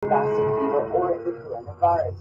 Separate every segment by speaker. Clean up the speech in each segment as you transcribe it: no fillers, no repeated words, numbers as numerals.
Speaker 1: Gossip fever or the coronavirus.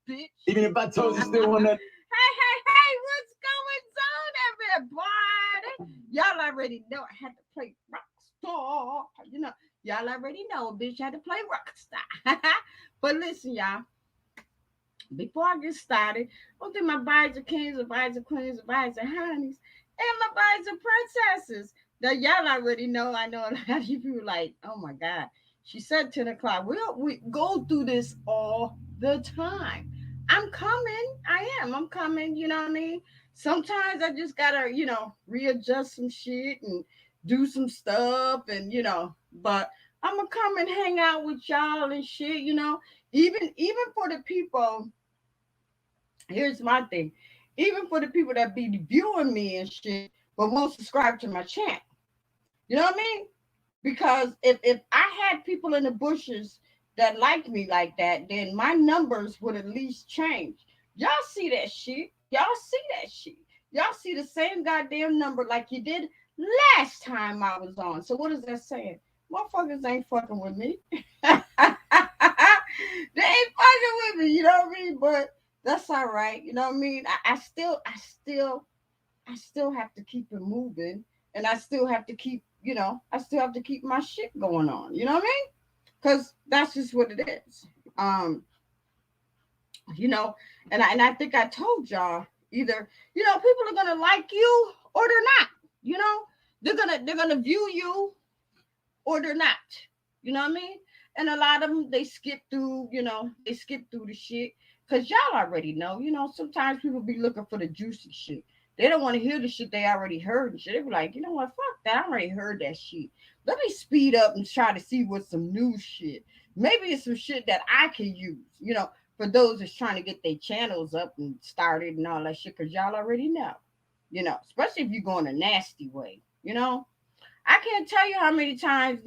Speaker 1: Bitch. Even if I told you still want to. Hey, what's going on, everybody? Y'all already know I had to play Rockstar. Y'all already know a bitch had to play Rockstar. But listen, y'all, before I get started, I want to my advisor kings, advisor queens, advisor honeys, and my advisor princesses. Now, y'all already know, I know a lot of you people like, oh my God, she said 10 o'clock. We go through this all the time. I'm coming. I'm coming. You know what I mean? Sometimes I just got to, readjust some shit and do some stuff but I'm going to come and hang out with y'all and shit. Even for the people, here's my thing. Even for the people that be viewing me and shit, but won't subscribe to my channel. You know what I mean? Because if I had people in the bushes that like me like that, then my numbers would at least change. Y'all see that shit. Y'all see that shit. Y'all see the same goddamn number like you did last time I was on. So what is that saying? Motherfuckers ain't fucking with me. They ain't fucking with me, you know what I mean? But that's all right. You know what I mean? I still have to keep it moving, and I still have to keep, I still have to keep my shit going on. You know what I mean? Because that's just what it is. Um, you know, and I think I told y'all either, people are gonna like you or they're not. You know, they're gonna view you or they're not. You know what I mean? And a lot of them they skip through the shit because y'all already know. Sometimes people be looking for the juicy shit. They don't want to hear the shit they already heard and shit. They be like, you know what? Fuck that. I already heard that shit. Let me speed up and try to see what's some new shit. Maybe it's some shit that I can use. For those that's trying to get their channels up and started and all that shit, because y'all already know. Especially if you go in a nasty way. I can't tell you how many times,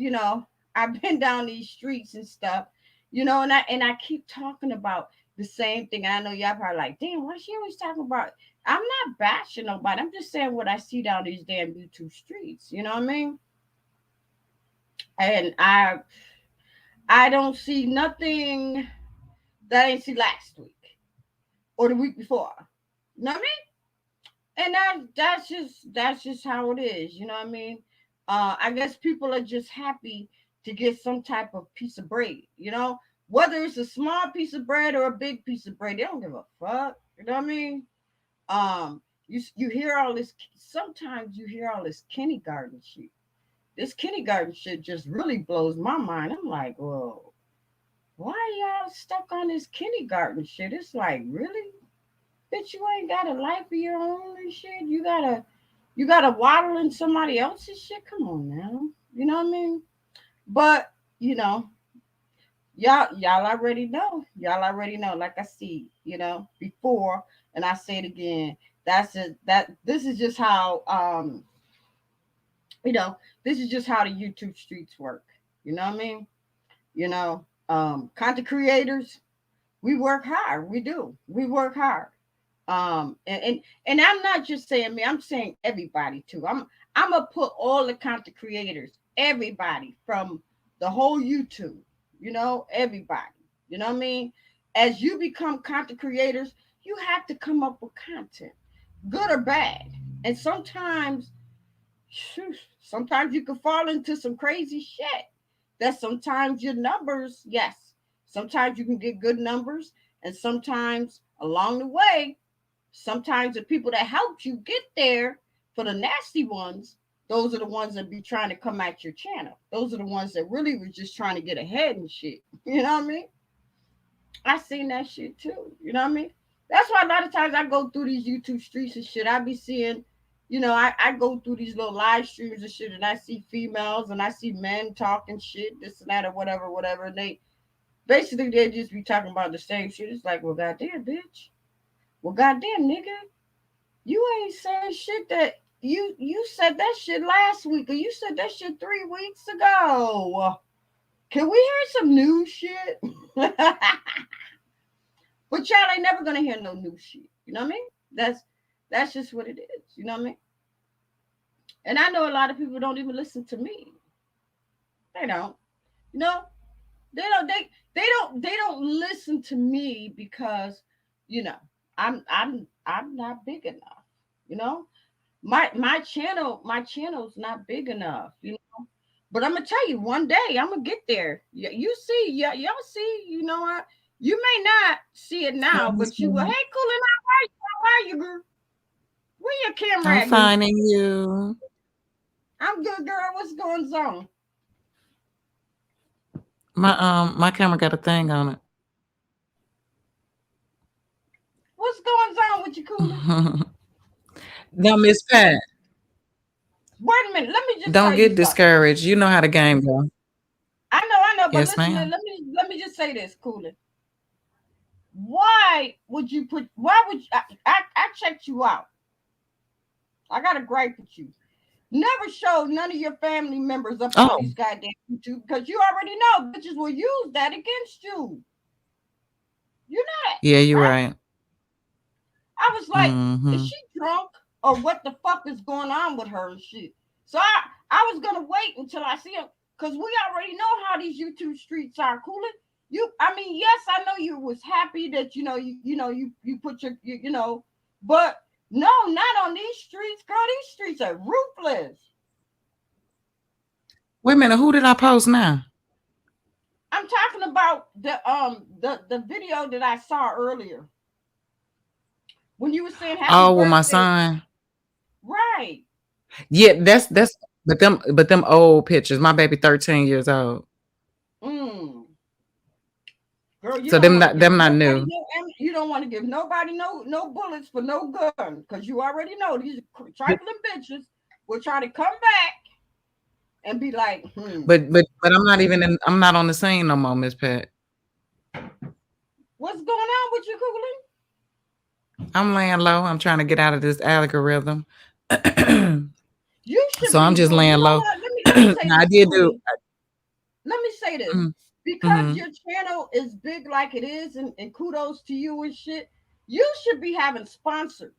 Speaker 1: I've been down these streets and stuff, and I keep talking about the same thing. I know y'all probably like, damn, why she always talking about? I'm not bashing nobody. I'm just saying what I see down these damn YouTube streets. You know what I mean? And I don't see nothing that I ain't see last week or the week before. You know what I mean? And that's just how it is. You know what I mean? I guess people are just happy to get some type of piece of bread. Whether it's a small piece of bread or a big piece of bread, they don't give a fuck. You know what I mean? You hear all this. Sometimes you hear all this kindergarten shit. This kindergarten shit just really blows my mind. I'm like, whoa, why y'all stuck on this kindergarten shit? It's like, really? Bitch, you ain't got a life of your own and shit. You gotta waddle in somebody else's shit. Come on now. You know what I mean? But you know, y'all already know. Y'all already know. Like I see, before, and I say it again. That's it. That this is just how you know, this is just how the YouTube streets work. You know what I mean? Content creators, we work hard. We do. We work hard. And I'm not just saying me, I'm saying everybody too. I'm gonna put all the content creators, everybody from the whole YouTube, everybody. You know what I mean? As you become content creators, you have to come up with content. good or bad. And sometimes you can fall into some crazy shit. That sometimes your numbers, yes, sometimes you can get good numbers, and sometimes along the way, sometimes the people that helped you get there for the nasty ones, those are the ones that be trying to come at your channel. Those are the ones that really was just trying to get ahead and shit. You know what I mean? I seen that shit too. You know what I mean? That's why a lot of times I go through these YouTube streets and shit. I be seeing, I go through these little live streams and shit, and I see females and I see men talking shit, this and that or whatever, whatever. And they just be talking about the same shit. It's like, well, goddamn, bitch. Well, goddamn, nigga, you ain't saying shit that you said that shit last week, or you said that shit 3 weeks ago. Can we hear some new shit? But y'all ain't never gonna hear no new shit. You know what I mean? That's just what it is. You know what I mean? And I know a lot of people don't even listen to me. They don't. You know, they don't listen to me because, you know, I'm not big enough. You know, my channel's not big enough. You know, but I'm gonna tell you, one day I'm gonna get there. You see, y'all see. You know what? You may not see it now, but you will. Hey, Coolin, how are you, girl? Where your camera
Speaker 2: I'm
Speaker 1: at, girl?
Speaker 2: finding you.
Speaker 1: I'm good, girl. What's going on?
Speaker 2: My camera got a thing on it.
Speaker 1: What's going on with you, Coolin?
Speaker 2: Now, Miss Pat,
Speaker 1: Wait a minute. Let me just
Speaker 2: don't
Speaker 1: tell you
Speaker 2: get
Speaker 1: something.
Speaker 2: discouraged. You know how the game go.
Speaker 1: I know, but
Speaker 2: Yes,
Speaker 1: listen,
Speaker 2: ma'am.
Speaker 1: let me just say this, Coolin. Why would you put? Why would you, I checked you out? I got a gripe with you. Never show none of your family members up on
Speaker 2: Oh,
Speaker 1: these goddamn YouTube because you already know bitches will use that against you. You know that,
Speaker 2: yeah, you're
Speaker 1: right?
Speaker 2: right.
Speaker 1: I was like, is
Speaker 2: Mm-hmm.
Speaker 1: she drunk or what the fuck is going on with her and shit? So I was gonna wait until I see her because we already know how these YouTube streets are. Cooling. I mean, yes, I know you was happy that you put your. But no, not on these streets, girl. These streets are ruthless.
Speaker 2: Wait a minute. Who did I post now?
Speaker 1: I'm talking about the video that I saw earlier when you were saying happy
Speaker 2: Oh, with my
Speaker 1: birthday.
Speaker 2: son.
Speaker 1: Right.
Speaker 2: Yeah, that's. But them old pictures. My baby, 13 years old.
Speaker 1: Mm. Girl, you
Speaker 2: So
Speaker 1: don't
Speaker 2: them
Speaker 1: want to
Speaker 2: not
Speaker 1: give
Speaker 2: them not
Speaker 1: nobody
Speaker 2: new.
Speaker 1: you don't want to give nobody no bullets for no gun because you already know these trifling bitches will try to come back and be like,
Speaker 2: But I'm not even in. I'm not on the scene no more, Miss Pat.
Speaker 1: what's going on with you, Cooling?
Speaker 2: I'm laying low. I'm trying to get out of this algorithm.
Speaker 1: You should
Speaker 2: So I'm
Speaker 1: be
Speaker 2: just
Speaker 1: doing. You
Speaker 2: laying
Speaker 1: know
Speaker 2: low.
Speaker 1: what? Let me say
Speaker 2: Now I
Speaker 1: this,
Speaker 2: did do.
Speaker 1: Cooling. Let me say this because
Speaker 2: Mm-hmm.
Speaker 1: your channel is big like it is, and kudos to you and shit. You should be having sponsors.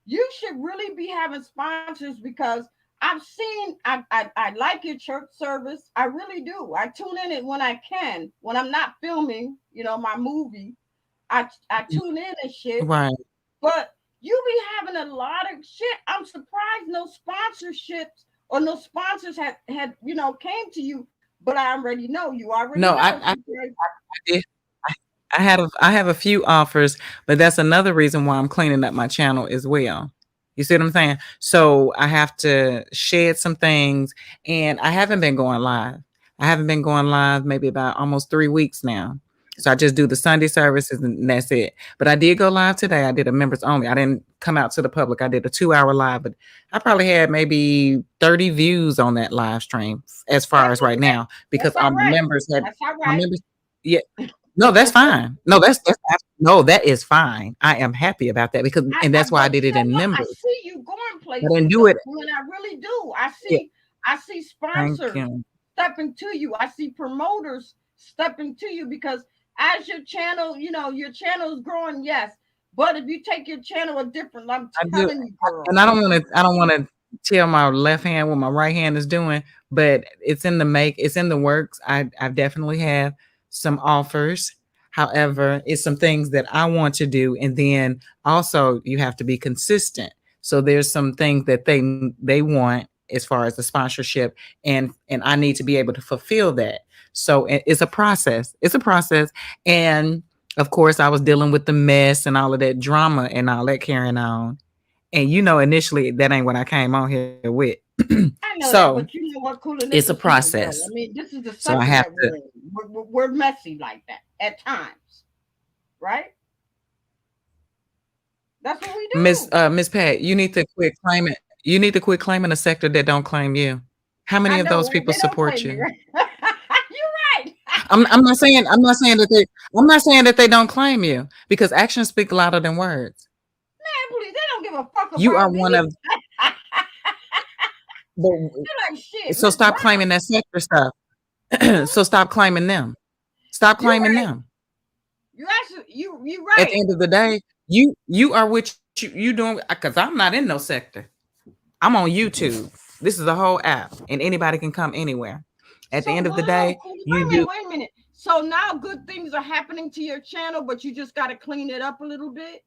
Speaker 1: You should really be having sponsors because I've seen I like your church service. I really do. I tune in it when I can. When I'm not filming, my movie, I tune in and shit.
Speaker 2: Right.
Speaker 1: But you be having a lot of shit. I'm surprised no sponsorships or no sponsors came to you. But I already know. You already
Speaker 2: No, I,
Speaker 1: know.
Speaker 2: I, I did. I, I have a few offers, but that's another reason why I'm cleaning up my channel as well. You see what I'm saying? So I have to shed some things, and I haven't been going live. I haven't been going live maybe about almost 3 weeks now. So I just do the Sunday services and that's it. But I did go live today. I did a members only. I didn't come out to the public. I did a 2 hour live, but I probably had maybe 30 views on that live stream as far
Speaker 1: That's
Speaker 2: as right
Speaker 1: okay.
Speaker 2: now
Speaker 1: That's
Speaker 2: because
Speaker 1: all
Speaker 2: my
Speaker 1: right.
Speaker 2: members had
Speaker 1: That's all
Speaker 2: my
Speaker 1: right.
Speaker 2: members. Yeah, no, that's fine. No, no, that is fine. I am happy about that because, and that's why I
Speaker 1: But
Speaker 2: did
Speaker 1: you
Speaker 2: it
Speaker 1: know
Speaker 2: in
Speaker 1: what? I
Speaker 2: members.
Speaker 1: see you going
Speaker 2: I didn't
Speaker 1: places
Speaker 2: do
Speaker 1: though.
Speaker 2: it.
Speaker 1: I mean, I really do.
Speaker 2: Yeah,
Speaker 1: I see
Speaker 2: thank
Speaker 1: sponsors
Speaker 2: you.
Speaker 1: stepping to you. I see promoters stepping to you because as your channel, your channel is growing, yes. But if you take your channel a different, I'm
Speaker 2: I do,
Speaker 1: telling you, girl.
Speaker 2: and I don't want to. I don't want to tell my left hand what my right hand is doing, but it's in the make. It's in the works. I definitely have some offers. However, it's some things that I want to do, and then also you have to be consistent. So there's some things that they want as far as the sponsorship, and I need to be able to fulfill that. So it's a process. It's a process, and of course, I was dealing with the mess and all of that drama and all that carrying on. And initially that ain't what I came on here with.
Speaker 1: I know that,
Speaker 2: So
Speaker 1: but you know what, Cooler,
Speaker 2: it's
Speaker 1: let's
Speaker 2: a
Speaker 1: just keep it real.
Speaker 2: process.
Speaker 1: I mean, this is the
Speaker 2: So I
Speaker 1: sector
Speaker 2: have
Speaker 1: that
Speaker 2: to,
Speaker 1: we're in. We're messy like that at times, right? That's what we do.
Speaker 2: Miss Pat, you need to quit claiming. You need to quit claiming a sector that don't claim you. How
Speaker 1: I
Speaker 2: many of
Speaker 1: know,
Speaker 2: those
Speaker 1: right?
Speaker 2: people
Speaker 1: They don't
Speaker 2: support
Speaker 1: claim me,
Speaker 2: you?
Speaker 1: right? You're right.
Speaker 2: I'm not saying that they don't claim you, because actions speak louder than words.
Speaker 1: Man, please, they don't give a fuck
Speaker 2: You are
Speaker 1: about me.
Speaker 2: one of the
Speaker 1: They're like, shit,
Speaker 2: so
Speaker 1: Miss
Speaker 2: stop
Speaker 1: Brown.
Speaker 2: claiming that sector stuff.
Speaker 1: Mhm.
Speaker 2: So stop claiming them. Stop
Speaker 1: You're
Speaker 2: claiming
Speaker 1: right.
Speaker 2: them.
Speaker 1: You actually, you
Speaker 2: At the
Speaker 1: right.
Speaker 2: end of the day, you are what you doing, because I'm not in no sector. I'm on YouTube. This is a whole app, and anybody can come anywhere. At the
Speaker 1: So
Speaker 2: end of the
Speaker 1: wow,
Speaker 2: day,
Speaker 1: Cooler.
Speaker 2: you do.
Speaker 1: Wait a minute. So now good things are happening to your channel, but you just got to clean it up a little bit.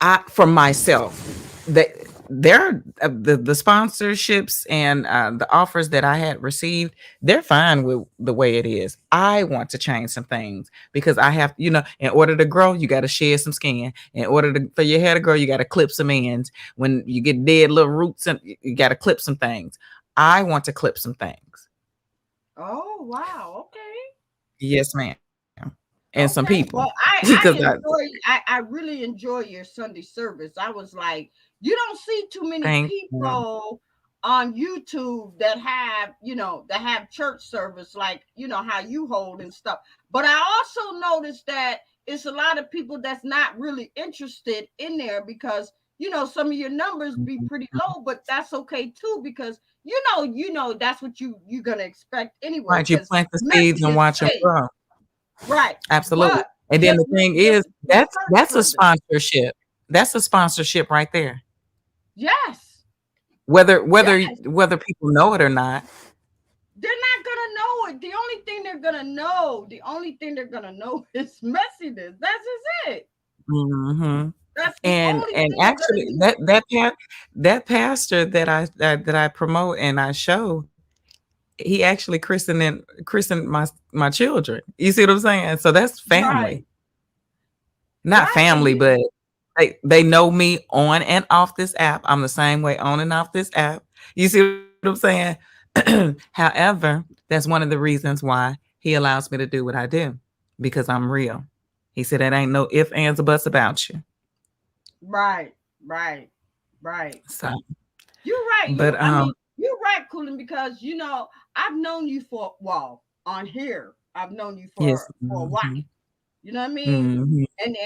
Speaker 2: I for myself, that they're the sponsorships and the offers that I had received, they're fine with the way it is. I want to change some things, because I have, in order to grow, you got to shed some skin. In order for your hair to grow, you got to clip some ends. When you get dead little roots, and you got to clip some things. I want to clip some things.
Speaker 1: Oh wow, okay.
Speaker 2: Yes, ma'am. And some
Speaker 1: Okay.
Speaker 2: people,
Speaker 1: Well, I
Speaker 2: because
Speaker 1: I enjoy I really enjoy your Sunday service. I was like, you don't see too many
Speaker 2: thank you.
Speaker 1: people on YouTube that have church service like how you hold and stuff. But I also noticed that it's a lot of people that's not really interested in there because some of your numbers be pretty low, but that's okay too because that's what you're gonna expect anyway
Speaker 2: Right, you
Speaker 1: because
Speaker 2: plant the seeds
Speaker 1: message
Speaker 2: and
Speaker 1: is
Speaker 2: watch them
Speaker 1: fake.
Speaker 2: grow.
Speaker 1: Right.
Speaker 2: Absolutely.
Speaker 1: But
Speaker 2: And then
Speaker 1: your
Speaker 2: the thing
Speaker 1: your
Speaker 2: is,
Speaker 1: your church
Speaker 2: that's a
Speaker 1: service.
Speaker 2: sponsorship. That's a sponsorship right there.
Speaker 1: Yes.
Speaker 2: Whether whether
Speaker 1: Yes.
Speaker 2: whether people know it or not.
Speaker 1: They're not gonna know it. The only thing they're gonna know is messiness. That's just it.
Speaker 2: Hmm.
Speaker 1: That's the
Speaker 2: And
Speaker 1: only
Speaker 2: and
Speaker 1: thing they're gonna
Speaker 2: actually,
Speaker 1: use.
Speaker 2: that pastor that I promote and I show, he actually christened my children. You see what I'm saying? So that's
Speaker 1: Right.
Speaker 2: family. Not
Speaker 1: Right. And
Speaker 2: family,
Speaker 1: you
Speaker 2: but they know me on and off this app. I'm the same way on and off this app. You see what I'm saying? However, that's one of the reasons why he allows me to do what I do, because I'm real. He said that ain't no ifs, ands, or buts about you.
Speaker 1: right, right, right.
Speaker 2: So,
Speaker 1: You're right.
Speaker 2: but
Speaker 1: You're right, Coolin, because I've known you for on here. I've known you
Speaker 2: yes,
Speaker 1: for a while. You know what I mean?
Speaker 2: hmm
Speaker 1: And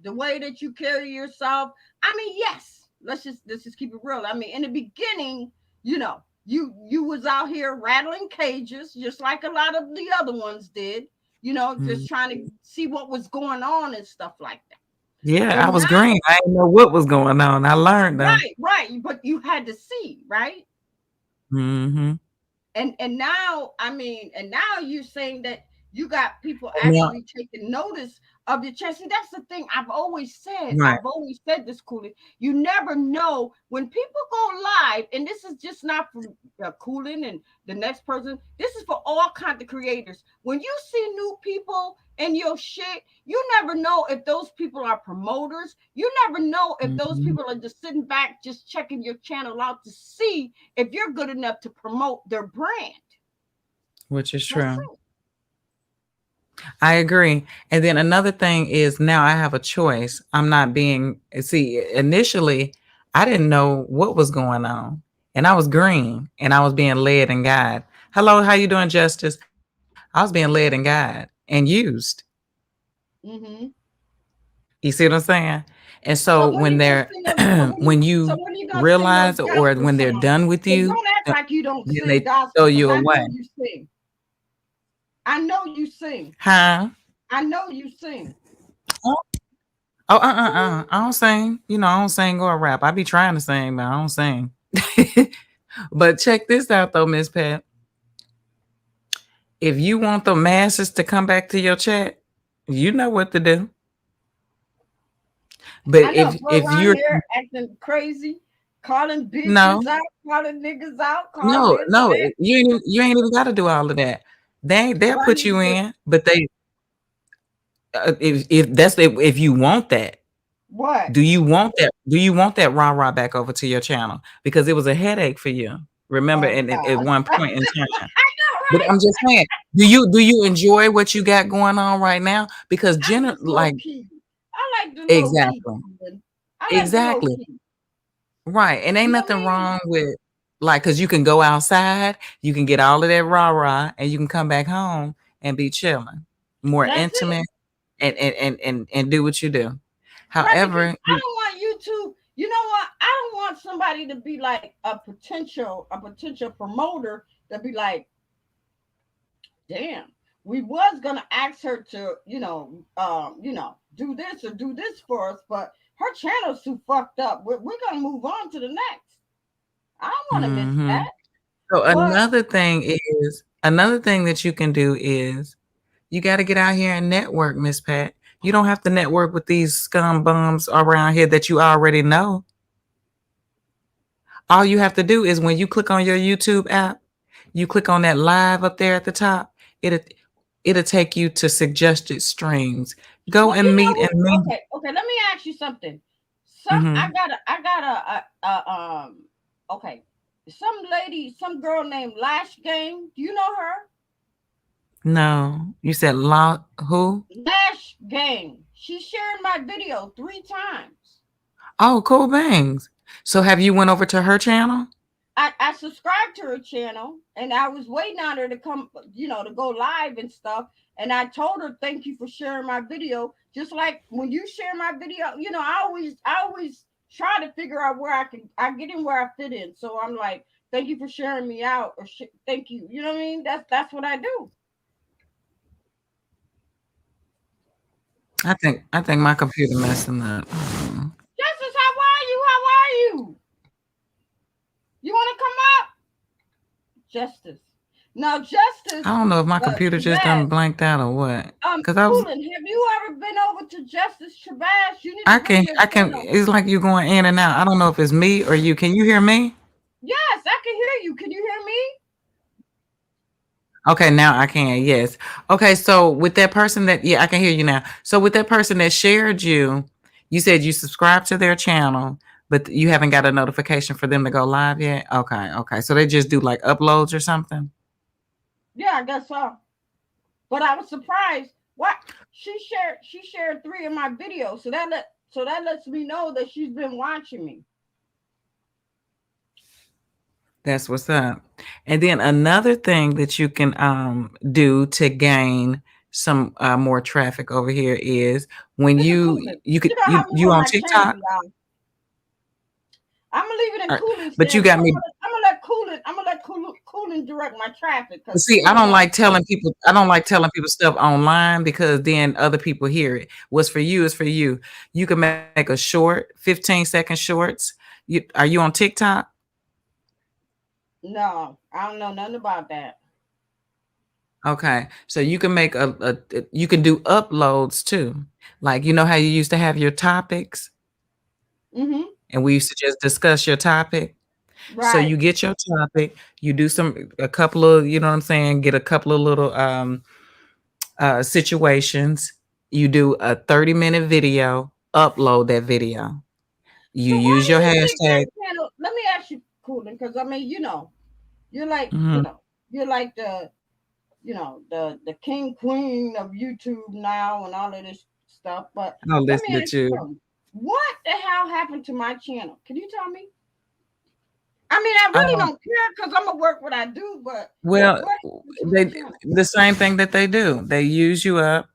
Speaker 1: the way that you carry yourself. I mean, yes. Let's just keep it real. I mean, in the beginning, you was out here rattling cages, just like a lot of the other ones did. Just trying to see what was going on and stuff like that.
Speaker 2: yeah, I
Speaker 1: And
Speaker 2: was
Speaker 1: now,
Speaker 2: green. I didn't know what was going on. I learned though.
Speaker 1: right, right, but you had to see, right?
Speaker 2: Hmm.
Speaker 1: And now, I mean, and now you're saying that you got people
Speaker 2: Now,
Speaker 1: actually taking notice of your chest. See, that's the thing I've always said.
Speaker 2: right.
Speaker 1: I've always said this, Cooley. You never know when people go live, and this is just not for Coolin and the next person. This is for all kinds of creators. When you see new people in your shit, you never know if those people are promoters. You never know if those
Speaker 2: Mhm.
Speaker 1: people are just sitting back, just checking your channel out to see if you're good enough to promote their brand.
Speaker 2: Which is
Speaker 1: That's
Speaker 2: true.
Speaker 1: it.
Speaker 2: I agree. And then another thing is, now I have a choice. I'm not being, see, initially I didn't know what was going on. And I was green and I was being led and guided. Hello, how you doing, Justice? I was being led and guided and used.
Speaker 1: Mm-hmm.
Speaker 2: You see what I'm saying? And so
Speaker 1: So when
Speaker 2: when
Speaker 1: you gonna
Speaker 2: they're
Speaker 1: sing those? So
Speaker 2: when you
Speaker 1: when you gonna sing those
Speaker 2: realize, or
Speaker 1: gospel
Speaker 2: when they're
Speaker 1: songs?
Speaker 2: done with
Speaker 1: Because
Speaker 2: you,
Speaker 1: don't act like you don't
Speaker 2: then
Speaker 1: sing
Speaker 2: they throw
Speaker 1: gospel. Because
Speaker 2: you
Speaker 1: I know
Speaker 2: away.
Speaker 1: you sing. I know you sing.
Speaker 2: Huh?
Speaker 1: I know you sing.
Speaker 2: Oh, I don't sing. I don't sing or rap. I be trying to sing, but I don't sing. But check this out though, Miss Pat. If you want the masses to come back to your chat, you know what to do. But
Speaker 1: I know, bro,
Speaker 2: if
Speaker 1: around
Speaker 2: you're
Speaker 1: here acting crazy, calling bitches
Speaker 2: no,
Speaker 1: out, calling niggas out, calling
Speaker 2: no,
Speaker 1: this,
Speaker 2: no,
Speaker 1: that.
Speaker 2: you ain't even got to do all of that. They'll
Speaker 1: What I
Speaker 2: put
Speaker 1: need
Speaker 2: you
Speaker 1: to do?
Speaker 2: in, but they if you want that,
Speaker 1: What?
Speaker 2: do you want that? Do you want that rah rah back over to your channel? Because it was a headache for you. Remember,
Speaker 1: Oh
Speaker 2: and at
Speaker 1: God.
Speaker 2: one point in time.
Speaker 1: I know,
Speaker 2: But
Speaker 1: right?
Speaker 2: I'm just saying, do you enjoy what you got going on right now? Because
Speaker 1: I'm just low
Speaker 2: like
Speaker 1: key. I like the low key.
Speaker 2: exactly,
Speaker 1: Even. I like the low
Speaker 2: exactly.
Speaker 1: key.
Speaker 2: Right. And ain't
Speaker 1: You know what
Speaker 2: nothing
Speaker 1: I mean?
Speaker 2: wrong with like because you can go outside, you can get all of that rah-rah, and you can come back home and be chilling, more
Speaker 1: That's it.
Speaker 2: intimate and do what you do.
Speaker 1: Right, because
Speaker 2: However,
Speaker 1: I don't want you to, you know what? I don't want somebody to be like a potential promoter to be like, damn, we was gonna ask her to, do this or do this for us, but her channel's too fucked up. We're gonna move on to the next. I don't want to miss
Speaker 2: mhm.
Speaker 1: that.
Speaker 2: So
Speaker 1: But
Speaker 2: another thing that you can do is you got to get out here and network, Miss Pat. You don't have to network with these scum bums around here that you already know. All you have to do is when you click on your YouTube app, you click on that live up there at the top. It'll it'll take you to suggested streams. Go
Speaker 1: well, you
Speaker 2: and
Speaker 1: know
Speaker 2: meet and
Speaker 1: who?
Speaker 2: mingle.
Speaker 1: Okay. Let me ask you something.
Speaker 2: Hmm.
Speaker 1: I got okay. Some lady, some girl named Lash Game. Do you know her?
Speaker 2: No, you said who?
Speaker 1: Lash Gang. She shared my video 3 times.
Speaker 2: Oh, cool bangs. So have you went over to her channel?
Speaker 1: I subscribed to her channel and I was waiting on her to come, to go live and stuff. And I told her, thank you for sharing my video. Just like when you share my video, I always try to figure out where I get in where I fit in. So I'm like, thank you for sharing me out or thank you. You know what I mean? That's what I do.
Speaker 2: I think my computer messing up.
Speaker 1: Justice, how are you? How are you? You want to come up? Justice. Now,
Speaker 2: I
Speaker 1: Justice,
Speaker 2: don't know if my computer just done
Speaker 1: Shabazz,
Speaker 2: blanked out or what. Cause
Speaker 1: Coolin, have you ever been over to Justice Shabazz? You need to
Speaker 2: I
Speaker 1: bring
Speaker 2: can
Speaker 1: your
Speaker 2: I can
Speaker 1: channel.
Speaker 2: it's like you're going in and out. I don't know if it's me or you. Can you hear me?
Speaker 1: Yes, I can hear you. Can you hear me?
Speaker 2: Okay, now I can. Yes. Okay, so with that person that yeah, I can hear you now. So with that person that shared you, you said you subscribed to their channel, but you haven't got a notification for them to go live yet. Okay, okay. So they just do like uploads or something.
Speaker 1: Yeah, I guess so. But I was surprised. What she shared 3 of my videos, so that lets me know that she's been watching me.
Speaker 2: That's what's up. And then another thing that you can do to gain some more traffic over here is when
Speaker 1: Listen, Coolin,
Speaker 2: you could
Speaker 1: you know how I move
Speaker 2: you
Speaker 1: on
Speaker 2: on
Speaker 1: my channel,
Speaker 2: TikTok.
Speaker 1: y'all. I'm gonna leave it in
Speaker 2: Or-
Speaker 1: Coolin's
Speaker 2: but you
Speaker 1: hands.
Speaker 2: got me.
Speaker 1: I'm gonna let Coolin direct my traffic because
Speaker 2: See, I
Speaker 1: Coolin
Speaker 2: don't
Speaker 1: knows.
Speaker 2: like telling people. I don't like telling people stuff online because then other people hear it. What's for you is for you. You can make a short, 15-second shorts. Are you on TikTok?
Speaker 1: No, I don't know nothing about that.
Speaker 2: Okay, so you can make you can do uploads too. Like you know how you used to have your topics,
Speaker 1: Mm-hmm.
Speaker 2: and we used to just discuss your topic. So you
Speaker 1: Right.
Speaker 2: get your topic, you do a couple of, you know what I'm saying, get a couple of little situations. You do a 30-minute video, upload that video. You
Speaker 1: So why
Speaker 2: use
Speaker 1: do
Speaker 2: your
Speaker 1: you think
Speaker 2: hashtag.
Speaker 1: that channel? Let me ask you, Coolin, because I mean, you're like,
Speaker 2: Mhm.
Speaker 1: you're like the king queen of YouTube now and all of this stuff. But
Speaker 2: I'll
Speaker 1: let
Speaker 2: listen
Speaker 1: me ask
Speaker 2: to
Speaker 1: you
Speaker 2: you.
Speaker 1: something. What the hell happened to my channel? Can you tell me? I mean, I really
Speaker 2: Um,
Speaker 1: don't care because I'm gonna work what I do. But
Speaker 2: well,
Speaker 1: what happened to my
Speaker 2: they
Speaker 1: channel?
Speaker 2: the same thing that they do. They use you up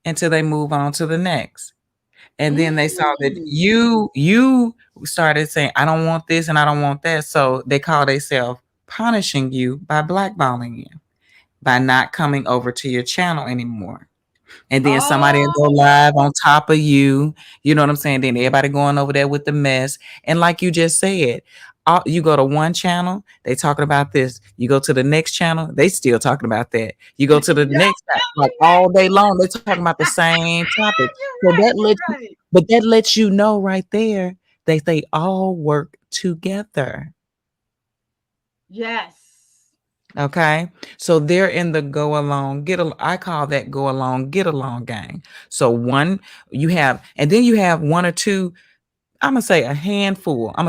Speaker 2: until they move on to the next. And then they saw that
Speaker 1: Mm.
Speaker 2: you started saying, I don't want this and I don't want that. So they call themselves punishing you by blackballing you, by not coming over to your channel anymore. And then somebody will go
Speaker 1: Oh,
Speaker 2: live on top of you. You know what I'm saying? Then everybody going over there with the mess. And like you just said, you go to one channel, they talking about this. You go to the next channel, they still talking about that. You go to the
Speaker 1: Y'all
Speaker 2: next, like
Speaker 1: telling
Speaker 2: all day long, they talking about the same topic.
Speaker 1: you're
Speaker 2: So
Speaker 1: right.
Speaker 2: that
Speaker 1: You're
Speaker 2: lets,
Speaker 1: right.
Speaker 2: but that lets you know right there that they all work together.
Speaker 1: Yes.
Speaker 2: Okay. So they're in the go along, I call that go along, get along gang. So one, you have, and then you have one or two, I'm gonna say a handful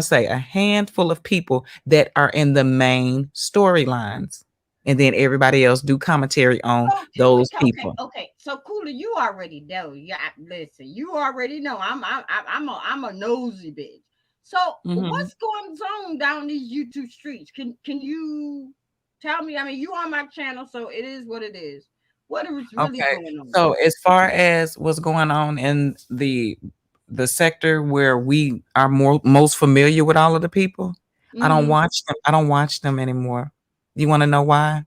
Speaker 2: of people that are in the main storylines. And then everybody else do commentary on
Speaker 1: So
Speaker 2: those
Speaker 1: okay,
Speaker 2: people.
Speaker 1: okay. So Cooler, you already know. Yeah, listen, you already know. I'm a nosy bitch. So
Speaker 2: Hmm.
Speaker 1: what's going on down these YouTube streets? Can you tell me? I mean, you on my channel, so it is what it is. What is really
Speaker 2: Okay.
Speaker 1: going on?
Speaker 2: So as far as what's going on in the sector where we are most familiar with all of the people,
Speaker 1: Mm-hmm.
Speaker 2: I don't watch them anymore. You want to know why?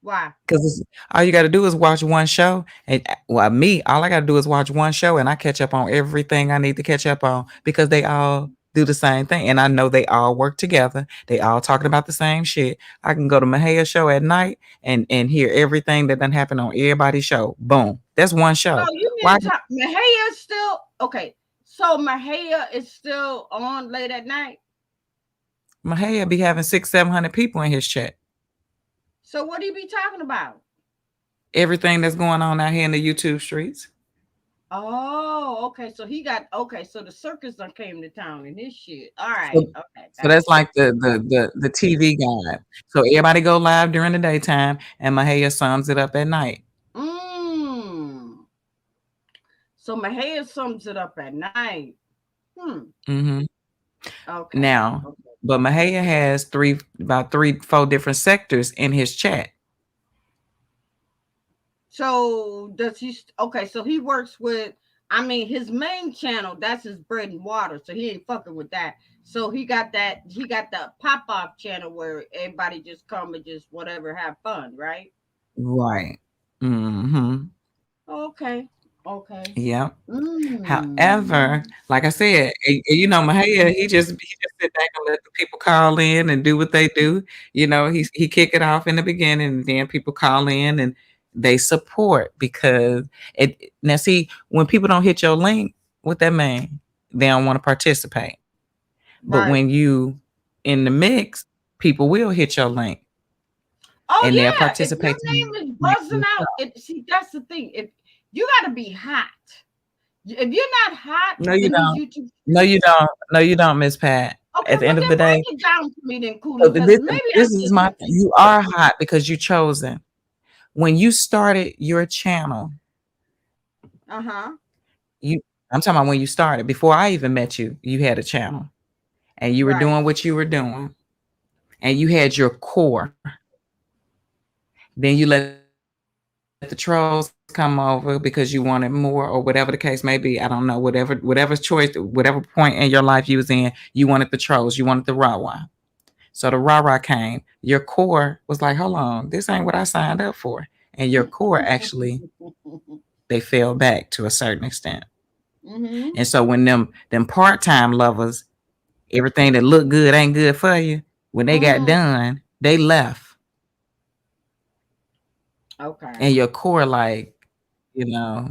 Speaker 1: Why?
Speaker 2: Because all you got to do is watch one show, and well, me, all I got to do is watch one show, and I catch up on everything I need to catch up on because they all do the same thing, and I know they all work together. They all talking about the same shit. I can go to Mahaya's show at night and hear everything that done happened on everybody's show. Boom, that's one
Speaker 1: So
Speaker 2: show.
Speaker 1: you
Speaker 2: Why
Speaker 1: mean to Mahia is still okay? So Mahia is still on late at night.
Speaker 2: Mahaya be having 600-700 people in his chat?
Speaker 1: So what do you be talking about?
Speaker 2: Everything that's going on out here in the YouTube streets.
Speaker 1: Oh, okay. So he got okay. So the circus done came to town and this shit. All
Speaker 2: So,
Speaker 1: right. Okay.
Speaker 2: so
Speaker 1: Got
Speaker 2: that's
Speaker 1: you.
Speaker 2: like the TV guide. So everybody go live during the daytime, and Mahaya sums it up at night.
Speaker 1: Mm. So Mahia sums it up at night. Hmm.
Speaker 2: Hmm.
Speaker 1: Okay.
Speaker 2: Now,
Speaker 1: Okay.
Speaker 2: but Mahaya has about 3-4 different sectors in his chat.
Speaker 1: So does he? Okay. So he works with. I mean, his main channel. That's his bread and water. So he ain't fucking with that. So he got that. He got the pop off channel where everybody just come and just whatever have fun, right?
Speaker 2: Right. Hmm.
Speaker 1: Okay. Okay.
Speaker 2: Yep. However,
Speaker 1: Mm.
Speaker 2: like I said, Mahaya, he just sit back and let the people call in and do what they do. He kick it off in the beginning, and then people call in and they support because it. Now, see, when people don't hit your link, what that mean? They don't want to participate. But
Speaker 1: Right.
Speaker 2: when you in the mix, people will hit your link
Speaker 1: Oh
Speaker 2: and they'll
Speaker 1: yeah, if your
Speaker 2: participate to
Speaker 1: name is
Speaker 2: make
Speaker 1: buzzing
Speaker 2: you
Speaker 1: out, see that's the thing. If you got to be hot, if you're not hot
Speaker 2: No, you
Speaker 1: in these
Speaker 2: don't.
Speaker 1: YouTube
Speaker 2: No, you
Speaker 1: streets,
Speaker 2: don't. No, you don't, Miss Pat.
Speaker 1: okay,
Speaker 2: At the
Speaker 1: well
Speaker 2: end of
Speaker 1: then
Speaker 2: the day,
Speaker 1: break it down to me then, Cooler,
Speaker 2: so
Speaker 1: because
Speaker 2: this
Speaker 1: maybe
Speaker 2: this
Speaker 1: I'm
Speaker 2: is
Speaker 1: just
Speaker 2: my thing. You are hot because you chosen. When you started your channel,
Speaker 1: uh-huh.
Speaker 2: you I'm talking about when you started. Before I even met you, you had a channel and you were
Speaker 1: Right.
Speaker 2: doing what you were doing, and you had your core. Then you let the trolls come over because you wanted more, or whatever the case may be. I don't know, whatever choice, whatever point in your life you was in, you wanted the trolls, you wanted the rah-rah. So the rah-rah came. Your core was like, hold on, this ain't what I signed up for. And your core actually, they fell back to a certain extent.
Speaker 1: Mm-hmm.
Speaker 2: And so when them part-time lovers, everything that looked good ain't good for you, when they got
Speaker 1: Mm.
Speaker 2: done, they left.
Speaker 1: Okay.
Speaker 2: And your core, like, you know,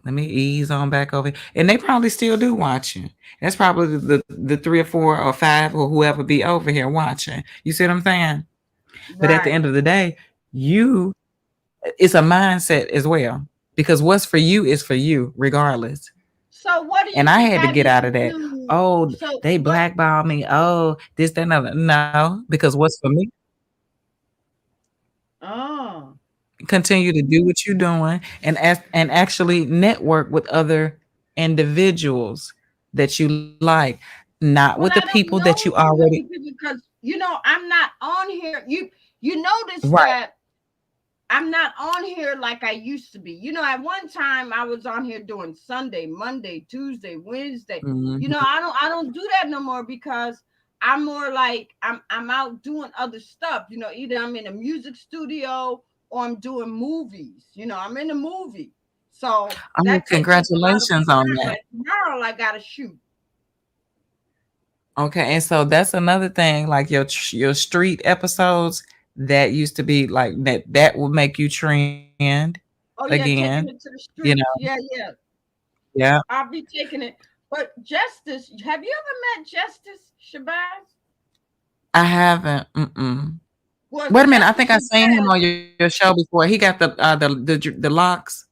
Speaker 2: let me ease on back over. And they probably still do watching. That's probably the 3 or 4 or 5 or whoever be over here watching. You see what I'm saying? But at the
Speaker 1: Right.
Speaker 2: end of the day, you it's a mindset as well. Because what's for you is for you, regardless.
Speaker 1: So what do
Speaker 2: And
Speaker 1: you
Speaker 2: I
Speaker 1: think
Speaker 2: had to
Speaker 1: I
Speaker 2: get
Speaker 1: need
Speaker 2: out
Speaker 1: to
Speaker 2: of that.
Speaker 1: do?
Speaker 2: Oh,
Speaker 1: So
Speaker 2: they
Speaker 1: what?
Speaker 2: blackball me. Oh, this, that, another. No, because what's for me,
Speaker 1: Oh.
Speaker 2: continue to do what you're doing and actually network with other individuals that you like, not with the
Speaker 1: Well, I
Speaker 2: people
Speaker 1: don't
Speaker 2: that you
Speaker 1: know too
Speaker 2: already.
Speaker 1: many people because I'm not on here. You notice
Speaker 2: Right.
Speaker 1: that I'm not on here like I used to be. At one time I was on here doing Sunday, Monday, Tuesday, Wednesday.
Speaker 2: Mhm.
Speaker 1: I don't do that no more because I'm more like I'm out doing other stuff. Either I'm in a music studio or I'm doing movies. I'm in a movie. So
Speaker 2: Oh,
Speaker 1: that takes up a lot of my
Speaker 2: congratulations on
Speaker 1: time.
Speaker 2: that.
Speaker 1: Like tomorrow I gotta shoot.
Speaker 2: Okay, and so that's another thing, like your street episodes that used to be like that would make you trend
Speaker 1: Oh yeah,
Speaker 2: again,
Speaker 1: taking it to the
Speaker 2: you know.
Speaker 1: streets. Yeah, yeah.
Speaker 2: Yeah,
Speaker 1: I'll be taking it. But Justice, have you ever met Justice Shabazz?
Speaker 2: I haven't. Mm-mm.
Speaker 1: Well,
Speaker 2: Wait a minute, I think
Speaker 1: Justice
Speaker 2: I seen him
Speaker 1: Shabazz.
Speaker 2: on your show before. He got the locks.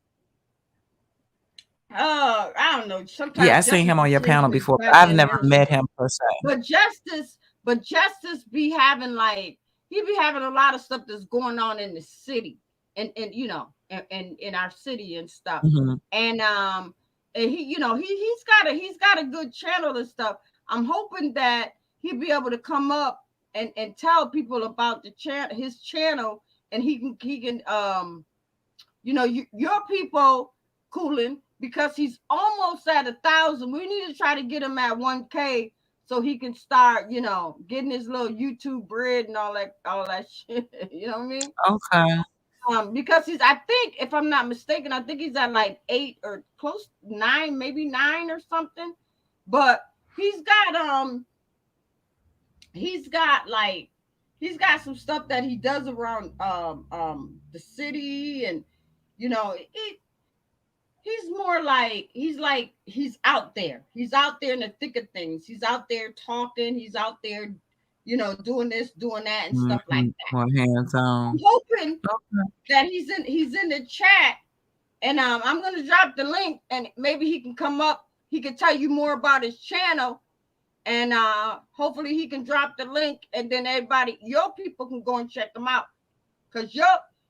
Speaker 1: I don't know.
Speaker 2: Yeah, I
Speaker 1: Sometimes
Speaker 2: seen
Speaker 1: Justice
Speaker 2: him on
Speaker 1: be
Speaker 2: your
Speaker 1: changing
Speaker 2: panel
Speaker 1: his
Speaker 2: before, but I've
Speaker 1: goddamn
Speaker 2: never
Speaker 1: hair
Speaker 2: met
Speaker 1: sometimes.
Speaker 2: him per se.
Speaker 1: But Justice be having like he be having a lot of stuff that's going on in the city and you know and in our city and stuff.
Speaker 2: Mhm.
Speaker 1: And and he you know he's got a good channel and stuff. I'm hoping that he'll be able to come up and tell people about the his channel and he can your people cooling because he's almost at 1,000. We need to try to get him at 1K so he can start, getting his little YouTube bread and all that shit. You know what I mean?
Speaker 2: Okay.
Speaker 1: Because I think, if I'm not mistaken, I think he's at like 8 or close 9, maybe 9 or something. But he's got he's got like he's got some stuff that he does around the city and it he's more like he's out there. He's out there in the thick of things. He's out there talking. He's out there, doing this, doing that, and stuff like
Speaker 2: Mhm.
Speaker 1: that.
Speaker 2: More hands
Speaker 1: I'm
Speaker 2: on.
Speaker 1: hoping
Speaker 2: Okay.
Speaker 1: that he's in the chat, and I'm gonna drop the link, and maybe he can come up. He can tell you more about his channel, and hopefully he can drop the link, and then everybody, your people, can go and check them out, cause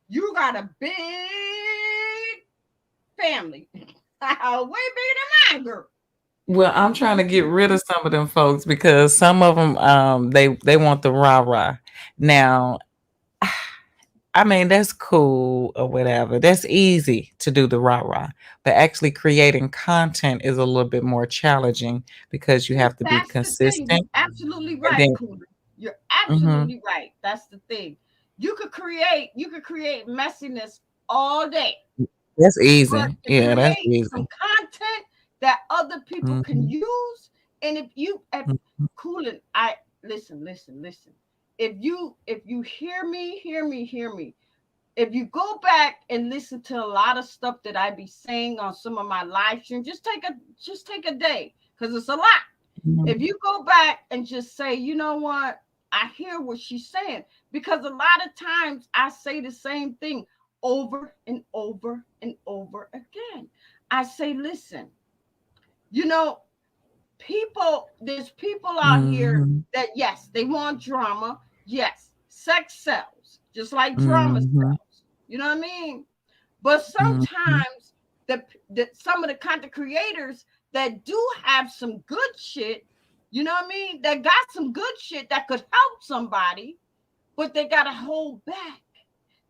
Speaker 1: you got a big family. Way bigger than mine, girl.
Speaker 2: Well, I'm trying to get rid of some of them folks because some of them they want the rah-rah. Now, I mean, that's cool or whatever. That's easy to do the rah-rah. But actually creating content is a little bit more challenging because you
Speaker 1: See,
Speaker 2: have to be
Speaker 1: that's the thing. You're
Speaker 2: consistent
Speaker 1: absolutely
Speaker 2: and
Speaker 1: right,
Speaker 2: then
Speaker 1: Cooler. You're
Speaker 2: mhm,
Speaker 1: absolutely right. That's the thing. You could create messiness all day,
Speaker 2: that's
Speaker 1: but
Speaker 2: easy.
Speaker 1: to
Speaker 2: Yeah, that's
Speaker 1: create
Speaker 2: easy.
Speaker 1: some content that other people can
Speaker 2: Mhm,
Speaker 1: use, and if
Speaker 2: mhm,
Speaker 1: Cooler, I listen. If you hear me. If you go back and listen to a lot of stuff that I be saying on some of my live streams, just take a day because it's a lot. If
Speaker 2: mhm,
Speaker 1: you go back and just say, you know what, I hear what she's saying, because a lot of times I say the same thing over and over and over again. I say, listen, you know, there's people out here
Speaker 2: mhm,
Speaker 1: that, yes, they want drama. Yes, sex sells, just like drama
Speaker 2: mhm,
Speaker 1: sells. You know what I mean? But
Speaker 2: mhm,
Speaker 1: sometimes some of the content creators that do have some good shit, you know what I mean? That got some good shit that could help somebody, but they gotta hold back.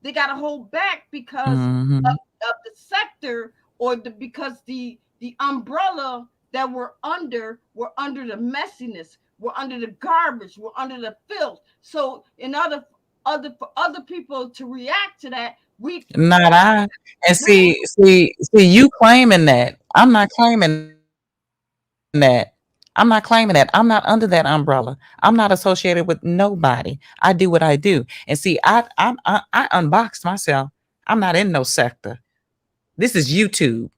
Speaker 1: They gotta hold back because
Speaker 2: mhm,
Speaker 1: of the sector, or because the umbrella that we're under the messiness, we're under the garbage, we're under the filth. So in for other people to react to that, we
Speaker 2: not I. And
Speaker 1: go ahead.
Speaker 2: see, you claiming that. I'm not claiming that. I'm not claiming that. I'm not under that umbrella. I'm not associated with nobody. I do what I do. And see, I unboxed myself. I'm not in no sector. This is YouTube.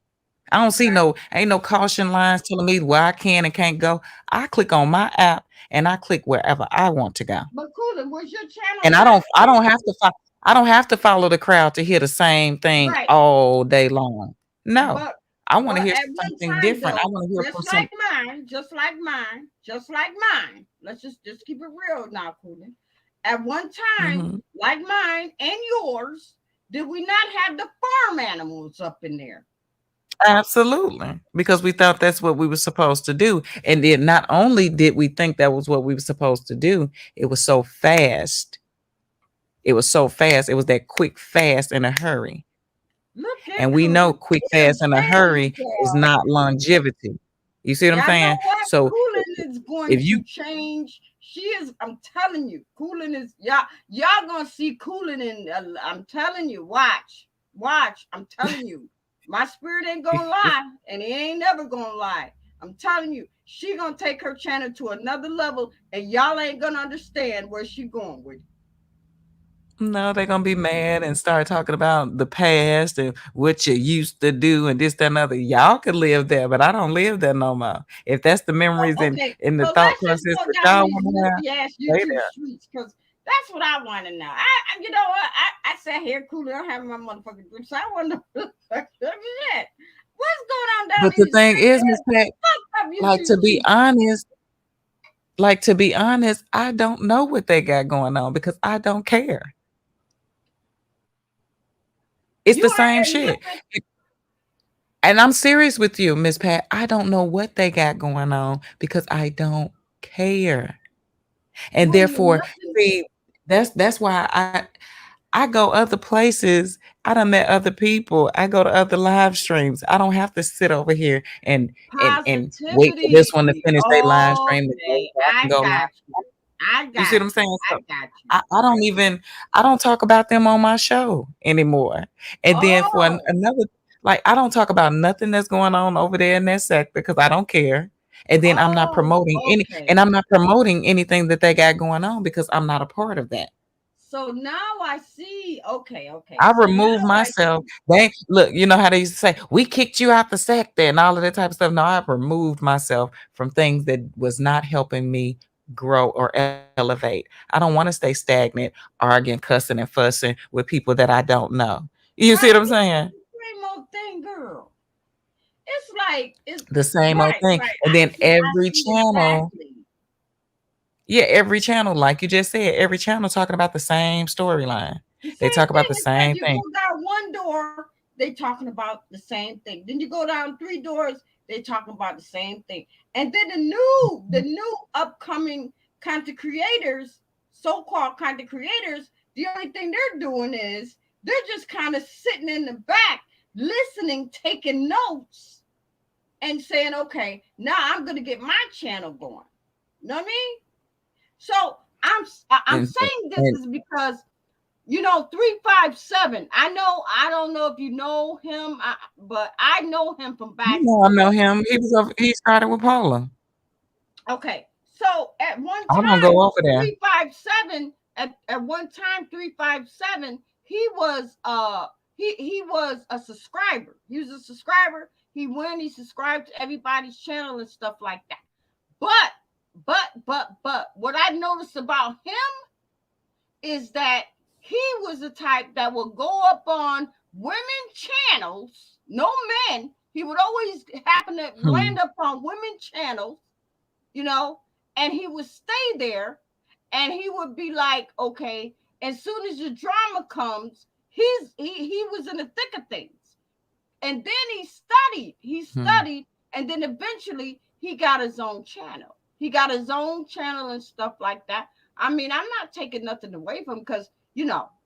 Speaker 2: I don't see
Speaker 1: Right.
Speaker 2: ain't no caution lines telling me where I can and can't go. I click on my app and I click wherever I want to go.
Speaker 1: But Cooler, was your channel
Speaker 2: And
Speaker 1: not
Speaker 2: I don't have to follow the crowd to hear the same thing
Speaker 1: right?
Speaker 2: all day long. No.
Speaker 1: But
Speaker 2: I want to
Speaker 1: but
Speaker 2: hear
Speaker 1: at one
Speaker 2: something
Speaker 1: time
Speaker 2: different. I
Speaker 1: though,
Speaker 2: want to hear from
Speaker 1: just
Speaker 2: some
Speaker 1: like mine, just like mine. Let's just keep it real now, Cooler. At one time,
Speaker 2: mhm.
Speaker 1: like mine and yours, did we not have the farm animals up in there?
Speaker 2: Absolutely. Because we thought that's what we were supposed to do. And then not only did we think that was what we were supposed to do, it was so fast. It was so fast. It was that quick, fast, in a hurry.
Speaker 1: Look at
Speaker 2: And we
Speaker 1: Cooler.
Speaker 2: know quick,
Speaker 1: See, I'm
Speaker 2: fast, in a
Speaker 1: telling you,
Speaker 2: hurry is
Speaker 1: girl.
Speaker 2: not longevity. You see what I'm
Speaker 1: Y'all know
Speaker 2: saying?
Speaker 1: what?
Speaker 2: So
Speaker 1: Cooling is going
Speaker 2: if you
Speaker 1: to change. She is. I'm telling you, Cooling is. Y'all gonna see Cooling in. I'm telling you. Watch. I'm telling you. My spirit ain't gonna lie, and he ain't never gonna lie. I'm telling you, she gonna take her channel to another level, and y'all ain't gonna understand where she going with it.
Speaker 2: No, they're gonna be mad and start talking about the past and what you used to do and this, that, and other. Y'all could live there, but I don't live there no more. If that's the memories
Speaker 1: Oh, okay.
Speaker 2: and the
Speaker 1: So
Speaker 2: thought
Speaker 1: let's just
Speaker 2: process
Speaker 1: go
Speaker 2: that
Speaker 1: down
Speaker 2: y'all
Speaker 1: these
Speaker 2: want to have,
Speaker 1: messy ass
Speaker 2: stay
Speaker 1: YouTube
Speaker 2: there.
Speaker 1: streets, because that's what I want to know. You know what? I sat here coolly, I'm having my motherfucking drink, so I want to know shit. What's going on down
Speaker 2: But the
Speaker 1: these
Speaker 2: thing is, Miss Pat,
Speaker 1: fucked up
Speaker 2: like
Speaker 1: YouTube streets?
Speaker 2: to be honest, I don't know what they got going on because I don't care. It's
Speaker 1: You
Speaker 2: the
Speaker 1: ain't
Speaker 2: same
Speaker 1: heard
Speaker 2: shit.
Speaker 1: nothing.
Speaker 2: And I'm serious with you, Miss Pat. I don't know what they got going on because I don't care. And
Speaker 1: You ain't hear
Speaker 2: therefore,
Speaker 1: nothing.
Speaker 2: see, that's why I go other places. I done met other people. I go to other live streams. I don't have to sit over here and wait for this
Speaker 1: Positivity.
Speaker 2: one to finish their live stream to go
Speaker 1: Okay,
Speaker 2: so I can
Speaker 1: I
Speaker 2: go live.
Speaker 1: got you. I
Speaker 2: You see
Speaker 1: got
Speaker 2: what I'm
Speaker 1: you.
Speaker 2: saying?
Speaker 1: I
Speaker 2: So
Speaker 1: got you.
Speaker 2: I don't talk about them on my show anymore. And then for
Speaker 1: Oh,
Speaker 2: another, like I don't talk about nothing that's going on over there in that sector because I don't care. And then
Speaker 1: oh, okay.
Speaker 2: I'm not promoting anything that they got going on because I'm not a part of that.
Speaker 1: So now I see. Okay, okay.
Speaker 2: I
Speaker 1: So now
Speaker 2: remove
Speaker 1: I
Speaker 2: myself.
Speaker 1: see.
Speaker 2: They look, you know how they used to say, we kicked you out the sector and all of that type of stuff. No, I've removed myself from things that was not helping me grow or elevate. I don't want to stay stagnant, arguing, cussing, and fussing with people that I don't know. You see
Speaker 1: Right.
Speaker 2: what I'm
Speaker 1: It's
Speaker 2: saying?
Speaker 1: the same old thing, girl. It's like it's
Speaker 2: The same old
Speaker 1: right,
Speaker 2: thing.
Speaker 1: right.
Speaker 2: And then
Speaker 1: I
Speaker 2: every
Speaker 1: see
Speaker 2: channel,
Speaker 1: exactly.
Speaker 2: yeah, every channel, like you just said, every channel talking about the same storyline.
Speaker 1: The
Speaker 2: They
Speaker 1: same
Speaker 2: talk about
Speaker 1: thing.
Speaker 2: the
Speaker 1: It's like
Speaker 2: same
Speaker 1: you go
Speaker 2: thing.
Speaker 1: down one door, they talking about the same thing. Then you go down three doors, they talking about the same thing. And then the new upcoming content creators, so-called content creators, the only thing they're doing is they're just kind of sitting in the back, listening, taking notes, and saying, okay, now I'm gonna get my channel going. You know what I mean? So I'm saying this
Speaker 2: And
Speaker 1: is because 357. I don't know if you know him, but I know him from
Speaker 2: you
Speaker 1: back
Speaker 2: know, I know
Speaker 1: then.
Speaker 2: him. He started with Paula.
Speaker 1: Okay. So at one
Speaker 2: I don't go
Speaker 1: time,
Speaker 2: over there.
Speaker 1: 357, at one time, 357, he was a subscriber. He was a subscriber. He subscribed to everybody's channel and stuff like that. But but what I noticed about him is that he was the type that would go up on women channels, no men. He would always happen to
Speaker 2: Hmm.
Speaker 1: land up on women channels, you know, and he would stay there, and he would be like, okay, as soon as the drama comes, he was in the thick of things. And then he
Speaker 2: Hmm.
Speaker 1: studied, and then eventually he got his own channel. He got his own channel and stuff like that. I mean, I'm not taking nothing away from him, because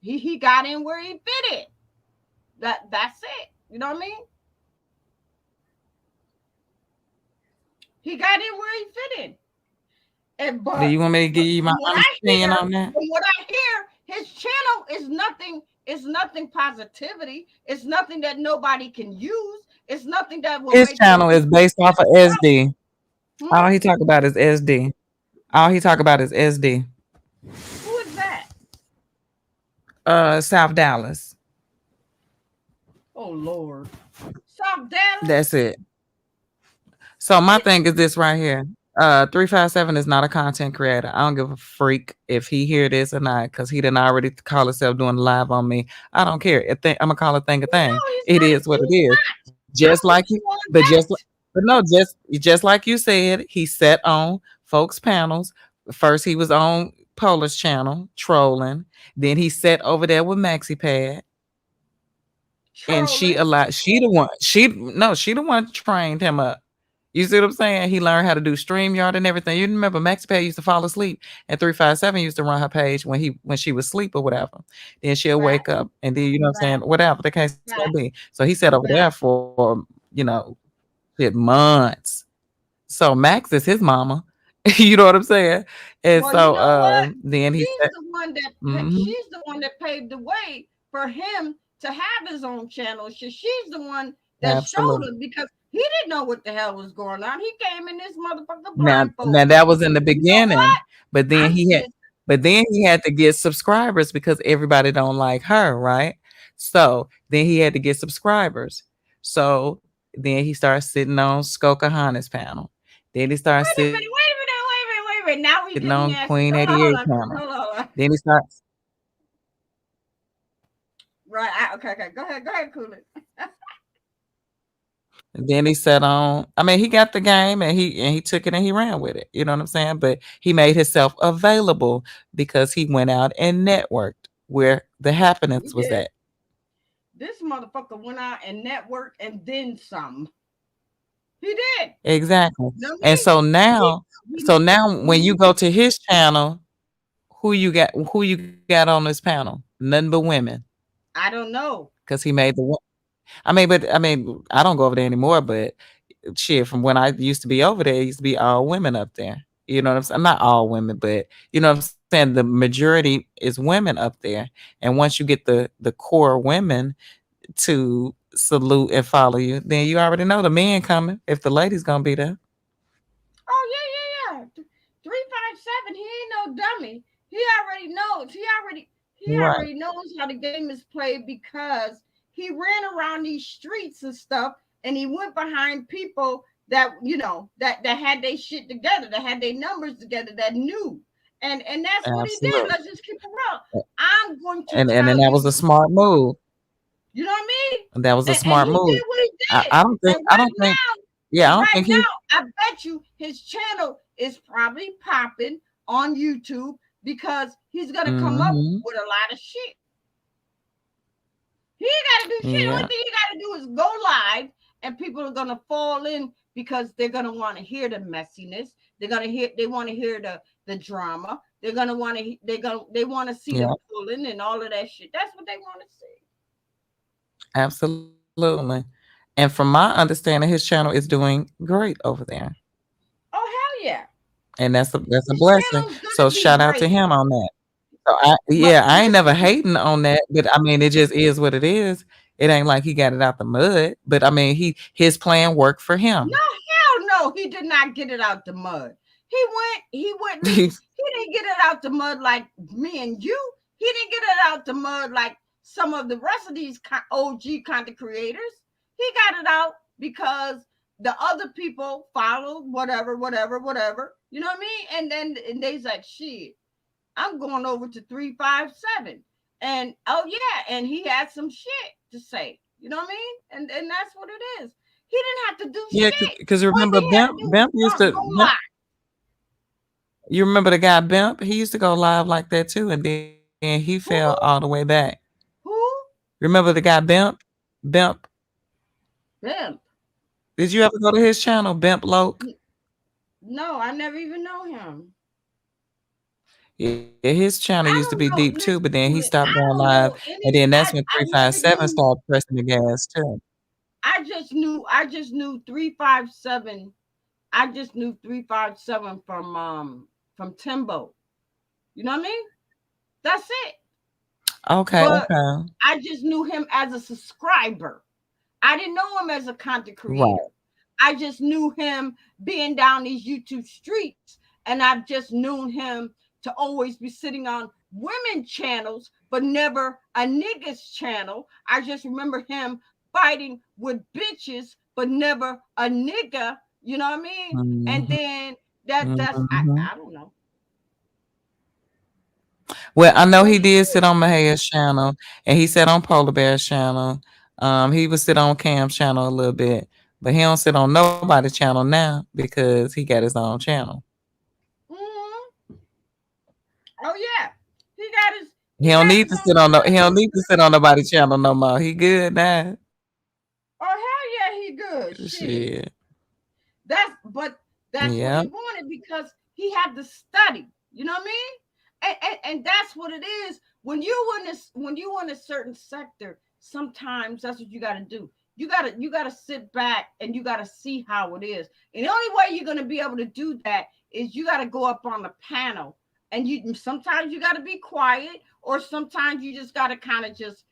Speaker 1: he got in where he fit in. That's it. You know what I mean? He got in where he fit in. And
Speaker 2: Do you want me to give you my
Speaker 1: from what
Speaker 2: honest
Speaker 1: I
Speaker 2: opinion
Speaker 1: hear,
Speaker 2: on that?
Speaker 1: his channel is nothing. It's nothing positivity. It's nothing that nobody can use. It's nothing that will
Speaker 2: His
Speaker 1: make them
Speaker 2: channel is based off of SD.
Speaker 1: hmm?
Speaker 2: All he talk about is SD. All he talk about is SD.
Speaker 1: Who is that?
Speaker 2: South Dallas.
Speaker 1: Oh Lord. South Dallas?
Speaker 2: That's it. So my thing is this right here. 357 is not a content creator. I don't give a freak if he hear this or not, because he didn't already call himself doing live on me. I don't care. I'm gonna call a thing a
Speaker 1: No,
Speaker 2: thing.
Speaker 1: he's
Speaker 2: It
Speaker 1: not.
Speaker 2: is what it
Speaker 1: He's
Speaker 2: is.
Speaker 1: not.
Speaker 2: Just
Speaker 1: I'm
Speaker 2: like
Speaker 1: with
Speaker 2: you,
Speaker 1: you on
Speaker 2: but
Speaker 1: that.
Speaker 2: just like you said, he sat on folks' panels. First, he was on Polar's channel trolling. Then he sat over there with MaxiPad, and
Speaker 1: Trolling.
Speaker 2: she the one trained him up. You see what I'm saying? He learned how to do StreamYard and everything. You remember MaxiPad used to fall asleep, and 357 used to run her page when she was asleep or whatever. Then she'll
Speaker 1: Right,
Speaker 2: wake up, and then you know what I'm
Speaker 1: right,
Speaker 2: saying, whatever the case may
Speaker 1: right,
Speaker 2: be. So he sat over there
Speaker 1: right,
Speaker 2: for shit months. So Max is his mama. You know what I'm saying? And
Speaker 1: Well, you
Speaker 2: so
Speaker 1: know what?
Speaker 2: then he said, mhm,
Speaker 1: She's the one that paved the way for him to have his own channel. She's the one that showed
Speaker 2: absolutely.
Speaker 1: him, because He didn't know what the hell was going on. He came in this motherfucker
Speaker 2: Now
Speaker 1: blindfolded.
Speaker 2: that was in the
Speaker 1: You know
Speaker 2: beginning,
Speaker 1: what?
Speaker 2: but then
Speaker 1: I'm
Speaker 2: he had
Speaker 1: just
Speaker 2: but then he had to get subscribers because everybody don't like her, right? So then he had to get subscribers. So then he started sitting on Skokahana's panel. Then he started
Speaker 1: wait a
Speaker 2: sitting
Speaker 1: minute,
Speaker 2: on
Speaker 1: wait a minute, wait a minute, wait a minute. Now we
Speaker 2: Queen
Speaker 1: getting
Speaker 2: 88
Speaker 1: nasty.
Speaker 2: panel.
Speaker 1: Hold on, hold on.
Speaker 2: Then he starts
Speaker 1: Right. Okay, okay. Go ahead, cool it.
Speaker 2: then he sat on. I mean, he got the game and he took it and he ran with it. You know what I'm saying? But he made himself available because he went out and networked where the
Speaker 1: He
Speaker 2: happenings was
Speaker 1: did.
Speaker 2: at.
Speaker 1: This motherfucker went out and networked and then some. He did.
Speaker 2: Exactly.
Speaker 1: You know what I
Speaker 2: And
Speaker 1: mean? He,
Speaker 2: so now when you
Speaker 1: he
Speaker 2: go to his channel, who you got on this panel? Nothing but women.
Speaker 1: I don't know.
Speaker 2: Because he made I mean, I don't go over there anymore, but shit, from when I used to be over there, it used to be all women up there. You know what I'm saying? Not all women, but you know what I'm saying? The majority is women up there. And once you get the core women to salute and follow you, then you already know the men coming if the ladies gonna be there.
Speaker 1: Oh yeah. 357. He ain't no dummy. He already knows. He
Speaker 2: Right.
Speaker 1: already knows how the game is played because he ran around these streets and stuff, and he went behind people that that had their shit together, that had their numbers together, that knew. And that's what he did.
Speaker 2: Absolutely.
Speaker 1: Let's just keep it real. I'm going to
Speaker 2: And
Speaker 1: tell
Speaker 2: then that was
Speaker 1: you,
Speaker 2: a smart move.
Speaker 1: you know what I mean?
Speaker 2: That was a
Speaker 1: And
Speaker 2: smart
Speaker 1: he
Speaker 2: move.
Speaker 1: did what he
Speaker 2: I,
Speaker 1: did.
Speaker 2: I don't think
Speaker 1: And
Speaker 2: I
Speaker 1: right
Speaker 2: don't think
Speaker 1: now,
Speaker 2: yeah, I don't think he
Speaker 1: I bet you his channel is probably popping on YouTube because he's gonna come up
Speaker 2: hmm
Speaker 1: with a lot of shit. He ain't gotta do shit. The only
Speaker 2: yeah,
Speaker 1: thing he gotta do is go live, and people are gonna fall in because they're gonna want to hear the messiness. They want to hear the drama. They're gonna want to they want to see the
Speaker 2: yeah,
Speaker 1: pulling and all of that shit. That's what they want to see.
Speaker 2: absolutely. And from my understanding, his channel is doing great over there.
Speaker 1: Oh hell yeah.
Speaker 2: And that's a
Speaker 1: His
Speaker 2: blessing.
Speaker 1: channel's
Speaker 2: So
Speaker 1: gonna be
Speaker 2: shout out to
Speaker 1: great.
Speaker 2: him on that. So I
Speaker 1: But
Speaker 2: yeah, I ain't never
Speaker 1: listen,
Speaker 2: hating on that, but I mean it just is what it is. It ain't like he got it out the mud, but I mean his plan worked for
Speaker 1: no,
Speaker 2: him.
Speaker 1: hell no, he did not get it out the mud. He went, listen, he didn't get it out the mud like me and you. He didn't get it out the mud like some of the rest of these OG content creators. He got it out because the other people followed, whatever, whatever, whatever. You know what I mean? And they said, shit, I'm going over to 357. And oh yeah, and he had some shit to say. You know what I mean? And that's what it is. He didn't have to do
Speaker 2: Yeah,
Speaker 1: shit.
Speaker 2: because
Speaker 1: Only
Speaker 2: remember
Speaker 1: thing he had to
Speaker 2: Bimp,
Speaker 1: do was
Speaker 2: Bimp used to
Speaker 1: go
Speaker 2: Bimp,
Speaker 1: live.
Speaker 2: you remember the guy Bimp? He used to go live like that too, and then he fell all the
Speaker 1: Who?
Speaker 2: way back.
Speaker 1: Who?
Speaker 2: Remember the guy Bimp? Bimp.
Speaker 1: Them.
Speaker 2: Did you ever go to his channel, Bimp Loke?
Speaker 1: No, I never even know him.
Speaker 2: Yeah, his channel used to be
Speaker 1: I
Speaker 2: deep
Speaker 1: don't
Speaker 2: too,
Speaker 1: know.
Speaker 2: but then he
Speaker 1: Listen,
Speaker 2: stopped
Speaker 1: Cooley,
Speaker 2: going
Speaker 1: I
Speaker 2: live,
Speaker 1: don't know
Speaker 2: and then
Speaker 1: any.
Speaker 2: that's when three
Speaker 1: I
Speaker 2: five
Speaker 1: never
Speaker 2: seven
Speaker 1: knew.
Speaker 2: started pressing the gas too.
Speaker 1: I just knew 357. I just knew 357 from Timbo. You know what I mean? That's it.
Speaker 2: Okay,
Speaker 1: But
Speaker 2: okay,
Speaker 1: I just knew him as a subscriber. I didn't know him as a content
Speaker 2: right.
Speaker 1: creator. I just knew him being down these YouTube streets, and I've just known him to always be sitting on women channels, but never a niggas channel. I just remember him fighting with bitches, but never a nigga. You know what I mean? And
Speaker 2: hmm
Speaker 1: then that's
Speaker 2: hmm
Speaker 1: I don't know.
Speaker 2: Well, I know
Speaker 1: But
Speaker 2: he
Speaker 1: he
Speaker 2: did sit
Speaker 1: did.
Speaker 2: on Maha's channel, and he sat on Polar Bear's channel. He would sit on Cam's channel a little bit, but he don't sit on nobody's channel now because he got his own channel.
Speaker 1: Mhm. Oh yeah, he got his
Speaker 2: He
Speaker 1: he
Speaker 2: don't
Speaker 1: has
Speaker 2: need
Speaker 1: his
Speaker 2: to
Speaker 1: own
Speaker 2: sit on no. He
Speaker 1: channel.
Speaker 2: don't need to sit on nobody's channel no more. He good now.
Speaker 1: Oh hell yeah, he good shit.
Speaker 2: Shit.
Speaker 1: But that's what
Speaker 2: Yeah.
Speaker 1: he wanted because he had to study. You know what I mean? And that's what it is. When you in a certain sector, sometimes that's what you got to do. You gotta sit back and you gotta see how it is. And the only way you're gonna be able to do that is you gotta go up on the panel. And you sometimes you gotta be quiet, or sometimes you just gotta kind of just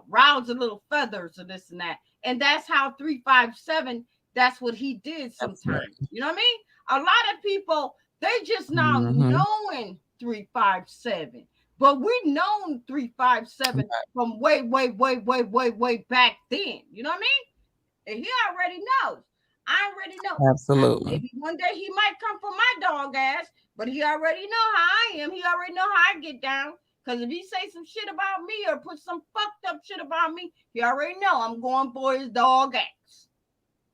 Speaker 1: rouse a little feathers or this and that, And that's how 357, that's what he did
Speaker 2: That's
Speaker 1: sometimes.
Speaker 2: right.
Speaker 1: You know what I mean? A lot of people, they just now
Speaker 2: Mhm.
Speaker 1: knowing 357. But we known 357 from way, way, way, way, way, way back then. You know what I mean? And he already knows. I already know.
Speaker 2: Absolutely.
Speaker 1: Maybe one day he might come for my dog ass, but he already know how I am. He already know how I get down. Because if he say some shit about me or put some fucked up shit about me, he already know I'm going for his dog ass.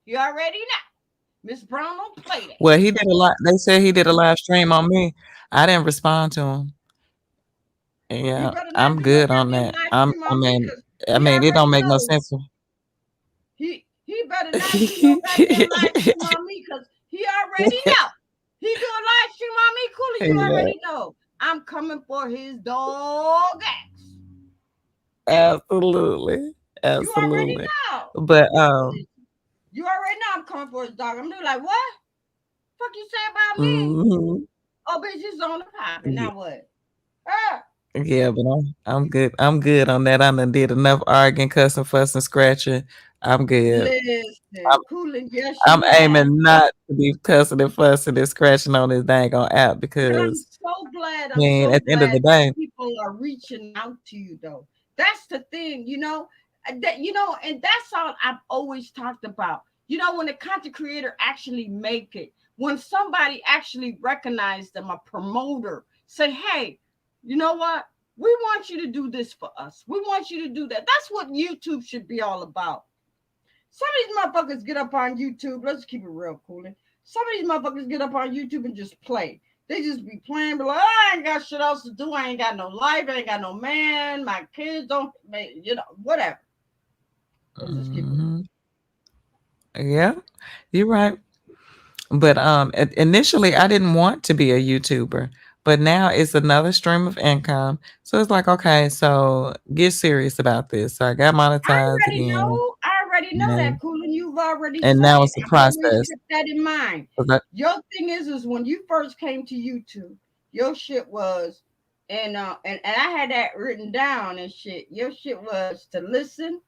Speaker 1: You already know. Miss Brown don't play that.
Speaker 2: Well, he did a lot. They said he did a live stream on me. I didn't respond to him.
Speaker 1: You
Speaker 2: Yeah,
Speaker 1: better not
Speaker 2: I'm
Speaker 1: do no
Speaker 2: good on
Speaker 1: goddamn
Speaker 2: that.
Speaker 1: live
Speaker 2: I'm.
Speaker 1: stream
Speaker 2: I
Speaker 1: on me
Speaker 2: mean,
Speaker 1: because
Speaker 2: I
Speaker 1: he
Speaker 2: mean, it don't
Speaker 1: already
Speaker 2: make no
Speaker 1: knows.
Speaker 2: sense.
Speaker 1: He better not do no goddamn live stream on me because he already know. He do a live stream on me, Cooler. You
Speaker 2: Yeah,
Speaker 1: already know. I'm coming for his dog ass.
Speaker 2: absolutely,
Speaker 1: You already
Speaker 2: absolutely.
Speaker 1: know.
Speaker 2: But
Speaker 1: You already know I'm coming for his dog. I'm like, what? Fuck you say about me?
Speaker 2: mhm.
Speaker 1: Oh, bitch, it's on the popping.
Speaker 2: Yeah,
Speaker 1: Now what? Ah,
Speaker 2: yeah, but I'm good. I'm good on that. I done did enough arguing, cussing, fussing, scratching. I'm good.
Speaker 1: listen,
Speaker 2: I'm
Speaker 1: Cooling. Yes,
Speaker 2: I'm
Speaker 1: you have.
Speaker 2: aiming not to be cussing and fussing and scratching on this dang on app
Speaker 1: But I'm
Speaker 2: because
Speaker 1: so glad.
Speaker 2: I
Speaker 1: I'm
Speaker 2: mean,
Speaker 1: so
Speaker 2: at the end of the
Speaker 1: glad that
Speaker 2: day,
Speaker 1: people are reaching out to you, though. That's the thing, that and that's all I've always talked about. When the content creator actually make it, when somebody actually recognize them, a promoter say, "Hey, you know what? We want you to do this for us. We want you to do that." That's what YouTube should be all about. Some of these motherfuckers get up on YouTube. Let's keep it real, Cooling. Some of these motherfuckers get up on YouTube and just play. They just be playing, but like, "Oh, I ain't got shit else to do. I ain't got no life. I ain't got no man. My kids don't, whatever." Let's just keep it.
Speaker 2: hmm yeah, you're right. But initially, I didn't want to be a YouTuber, but now it's another stream of income. So it's like, okay, so get serious about this. So I got monetized again,
Speaker 1: I already know that,
Speaker 2: and
Speaker 1: Coolin. You've already
Speaker 2: and
Speaker 1: said
Speaker 2: now
Speaker 1: it.
Speaker 2: it's a
Speaker 1: Always
Speaker 2: process.
Speaker 1: keep that in mind.
Speaker 2: 'Cause I-
Speaker 1: Your thing is when you first came to YouTube, your shit was, and I had that written down and shit. Your shit was to listen,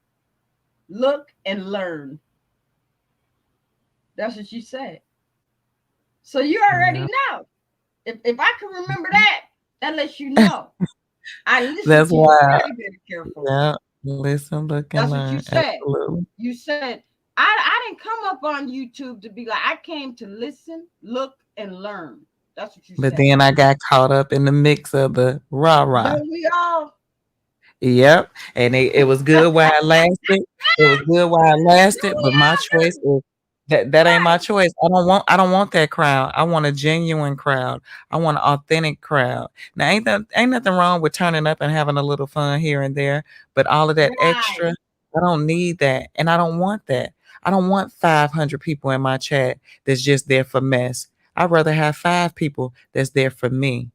Speaker 1: look, and learn. That's what you said. So you already
Speaker 2: yeah,
Speaker 1: know. If I can remember that, that lets you know. I listen
Speaker 2: that's
Speaker 1: to you
Speaker 2: why.
Speaker 1: very, very careful.
Speaker 2: Yeah, listen, look, and
Speaker 1: That's what you
Speaker 2: learn.
Speaker 1: said.
Speaker 2: Absolutely.
Speaker 1: You said, I didn't come up on YouTube to be like, I came to listen, look, and learn. That's what you
Speaker 2: But
Speaker 1: said.
Speaker 2: then I got caught up in the mix of the rah rah.
Speaker 1: Don't we all?
Speaker 2: Yep, and it was good while it lasted. It was good while it
Speaker 1: Don't
Speaker 2: lasted,
Speaker 1: we
Speaker 2: but my
Speaker 1: all
Speaker 2: choice
Speaker 1: do?
Speaker 2: is that ain't my
Speaker 1: Right,
Speaker 2: choice. I don't want that crowd. I want a genuine crowd. I want an authentic crowd. Now ain't nothing wrong with turning up and having a little fun here and there, but all of that
Speaker 1: right,
Speaker 2: extra, I don't need that, and I don't want that. I don't want 500 people in my chat that's just there for mess. I'd rather have 5 people that's there for me.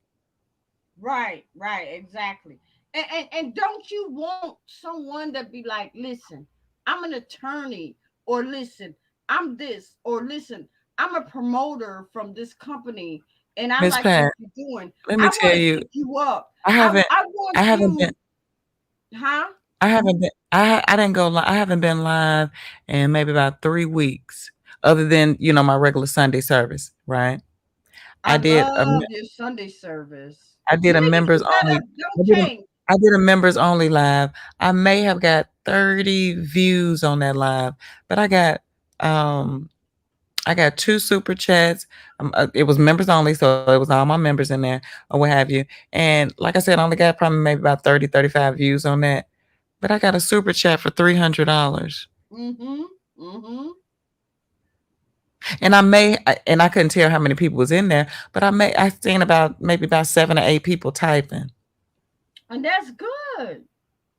Speaker 1: right, exactly. And don't you want someone that be like, listen, I'm an attorney, or listen, I'm this, or listen, I'm a promoter from this company, and I
Speaker 2: Miss
Speaker 1: like what
Speaker 2: Pat,
Speaker 1: you're doing.
Speaker 2: let me
Speaker 1: I
Speaker 2: tell
Speaker 1: want to
Speaker 2: you,
Speaker 1: pick you up.
Speaker 2: I
Speaker 1: I
Speaker 2: haven't
Speaker 1: I want
Speaker 2: I haven't been
Speaker 1: you, huh?
Speaker 2: I haven't been I didn't go I haven't been live in maybe about 3 weeks other than, my regular Sunday service, right? I
Speaker 1: I
Speaker 2: did a
Speaker 1: love your Sunday service.
Speaker 2: I did
Speaker 1: You
Speaker 2: a
Speaker 1: need to
Speaker 2: members
Speaker 1: keep that
Speaker 2: only
Speaker 1: up.
Speaker 2: I
Speaker 1: Don't
Speaker 2: did a
Speaker 1: change.
Speaker 2: I did a members only live. I may have got 30 views on that live, but I got 2 super chats. It was members only, so it was all my members in there or what have you. And like I said, I only got probably maybe about 30, 35 views on that. But I got a super chat for $300.
Speaker 1: Mm-hmm. Mm-hmm.
Speaker 2: And I couldn't tell how many people was in there, but I seen about maybe about 7 or 8 people typing.
Speaker 1: And that's good.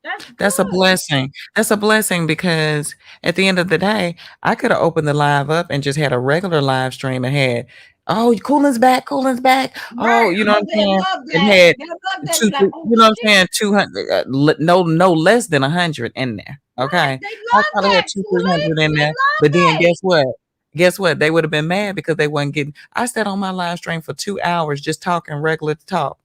Speaker 1: That's
Speaker 2: That's a
Speaker 1: good.
Speaker 2: blessing. That's a blessing because at the end of the day, I could have opened the live up and just had a regular live stream and had, oh, Coolin's back, Coolin's back. Oh,
Speaker 1: Right.
Speaker 2: you know what
Speaker 1: Oh,
Speaker 2: I'm
Speaker 1: they
Speaker 2: saying?
Speaker 1: love
Speaker 2: And
Speaker 1: that.
Speaker 2: had
Speaker 1: They love that. Be
Speaker 2: two,
Speaker 1: like,
Speaker 2: you
Speaker 1: oh
Speaker 2: know what I'm
Speaker 1: shit.
Speaker 2: saying? 200, no less than 100 in there.
Speaker 1: Right.
Speaker 2: Okay.
Speaker 1: They
Speaker 2: I
Speaker 1: love
Speaker 2: probably had
Speaker 1: that,
Speaker 2: two, three
Speaker 1: Kool-Aid.
Speaker 2: hundred in
Speaker 1: They
Speaker 2: there.
Speaker 1: love
Speaker 2: But then
Speaker 1: that.
Speaker 2: guess what? Guess what? They would have been mad because they wasn't getting. I sat on my live stream for 2 hours just talking regular talk.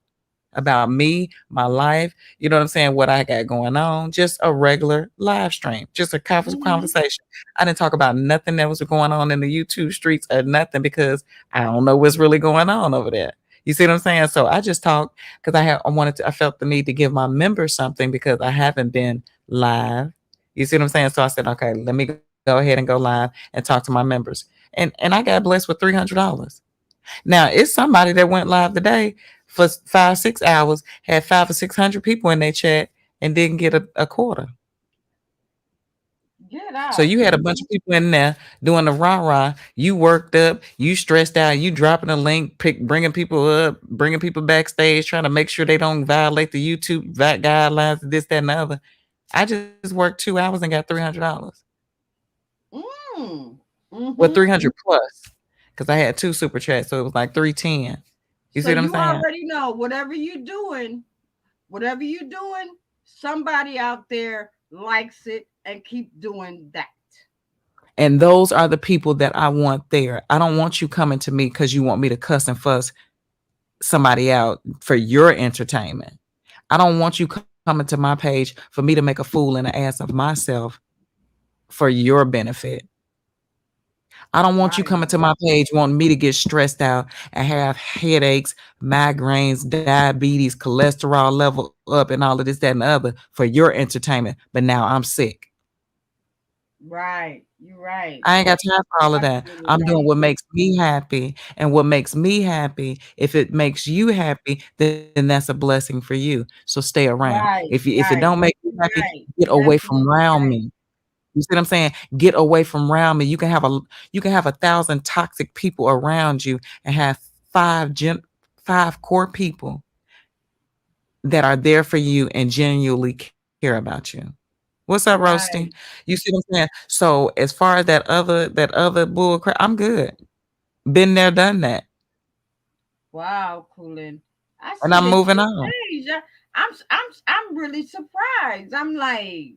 Speaker 2: about me, my life, you know what I'm saying, what I got going on, just a regular live stream, just a
Speaker 1: Mm-hmm.
Speaker 2: conversation. I didn't talk about nothing that was going on in the YouTube streets or nothing because I don't know what's really going on over there. You see what I'm saying? So I just talked because I felt the need to give my members something because I haven't been live. You see what I'm saying? So I said, okay, let me go ahead and go live and talk to my members. And I got blessed with $300. Now it's somebody that went live today for 5, 6 hours, had 5 or 600 people in their chat and didn't get a quarter.
Speaker 1: Get
Speaker 2: So
Speaker 1: out.
Speaker 2: you had a bunch of people in there doing the rah rah. You worked up, you stressed out, you dropping a link, bringing people up, bringing people backstage, trying to make sure they don't violate the YouTube guidelines, this, that, and the other. I just worked 2 hours and got $300.
Speaker 1: Mm.
Speaker 2: Well,
Speaker 1: Mm-hmm.
Speaker 2: 300 plus because I had two super chats, so it was like 310. You
Speaker 1: So
Speaker 2: see what I'm
Speaker 1: you
Speaker 2: saying?
Speaker 1: already know whatever you're doing, somebody out there likes it and keep doing that.
Speaker 2: And those are the people that I want there. I don't want you coming to me because you want me to cuss and fuss somebody out for your entertainment. I don't want you coming to my page for me to make a fool and an ass of myself for your benefit. I don't want you
Speaker 1: Right.
Speaker 2: coming to my page wanting me to get stressed out and have headaches, migraines, diabetes, cholesterol level up, and all of this, that, and the other for your entertainment. But now I'm sick.
Speaker 1: Right. You're right.
Speaker 2: I ain't got time for all of that.
Speaker 1: Absolutely
Speaker 2: I'm doing
Speaker 1: right.
Speaker 2: what makes me happy. And what makes me happy, if it makes you happy, then that's a blessing for you. So stay around.
Speaker 1: Right.
Speaker 2: If it don't
Speaker 1: Right.
Speaker 2: make you
Speaker 1: You're
Speaker 2: happy,
Speaker 1: right.
Speaker 2: get
Speaker 1: You're
Speaker 2: away from
Speaker 1: absolutely
Speaker 2: around
Speaker 1: right.
Speaker 2: me. You see what I'm saying? Get away from around me. You can have 1,000 toxic people around you and have five core people that are there for you and genuinely care about you. What's up, Roasty?
Speaker 1: Right.
Speaker 2: You see what I'm saying? So as far as that other bull crap, I'm good. Been there, done that,
Speaker 1: Wow, Coolin. I
Speaker 2: and
Speaker 1: see
Speaker 2: I'm
Speaker 1: that
Speaker 2: moving
Speaker 1: you
Speaker 2: on.
Speaker 1: changed. I'm really surprised. I'm like,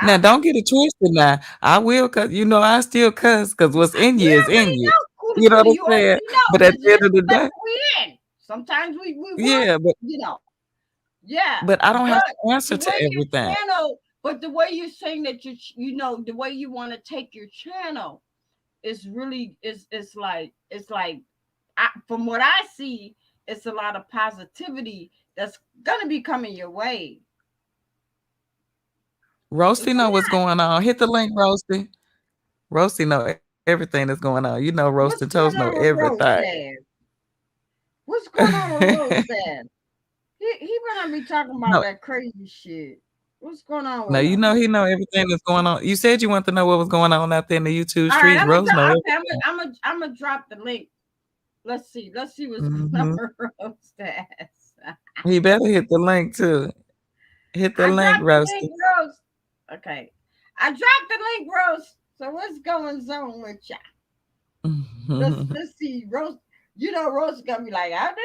Speaker 2: Now,
Speaker 1: I
Speaker 2: don't get it twisted. Now, I will, cause I still cuss, cause what's in
Speaker 1: we
Speaker 2: you is in
Speaker 1: already
Speaker 2: you.
Speaker 1: know, Coolie
Speaker 2: You know what
Speaker 1: Coolie.
Speaker 2: I'm
Speaker 1: You
Speaker 2: saying?
Speaker 1: already know.
Speaker 2: But at
Speaker 1: This
Speaker 2: the
Speaker 1: is
Speaker 2: end of
Speaker 1: the
Speaker 2: the day,
Speaker 1: level we in. Sometimes we want,
Speaker 2: yeah,
Speaker 1: you know, yeah.
Speaker 2: but I don't have
Speaker 1: But
Speaker 2: to answer
Speaker 1: the
Speaker 2: to
Speaker 1: way your
Speaker 2: everything.
Speaker 1: channel, but the way you're saying that the way you want to take your channel is really it's like from what I see, it's a lot of positivity that's gonna be coming your way.
Speaker 2: Roasty
Speaker 1: It's a
Speaker 2: know what's
Speaker 1: lot.
Speaker 2: going on. Hit the link, Roasty. Roasty know everything that's going on. You know, Roasted
Speaker 1: What's
Speaker 2: Toast know
Speaker 1: going on with
Speaker 2: everything.
Speaker 1: Rosad? What's going on with Rosad? He better be talking about
Speaker 2: No,
Speaker 1: that crazy shit. What's going on
Speaker 2: no,
Speaker 1: with him?
Speaker 2: he know everything that's going on. You said you want to know what was going on out there in the YouTube
Speaker 1: All right,
Speaker 2: streets.
Speaker 1: I'm gonna
Speaker 2: Rose know
Speaker 1: okay,
Speaker 2: everything.
Speaker 1: I'm gonna drop the link. Let's see what's going on
Speaker 2: Hmm.
Speaker 1: with Rosad.
Speaker 2: He better hit the link too. Hit the
Speaker 1: I
Speaker 2: link,
Speaker 1: dropped the link,
Speaker 2: Roasty.
Speaker 1: Rose. Okay, I dropped the link, Rose. So what's going on with ya? Let's see, Rose. You know, Rose is gonna be like, I did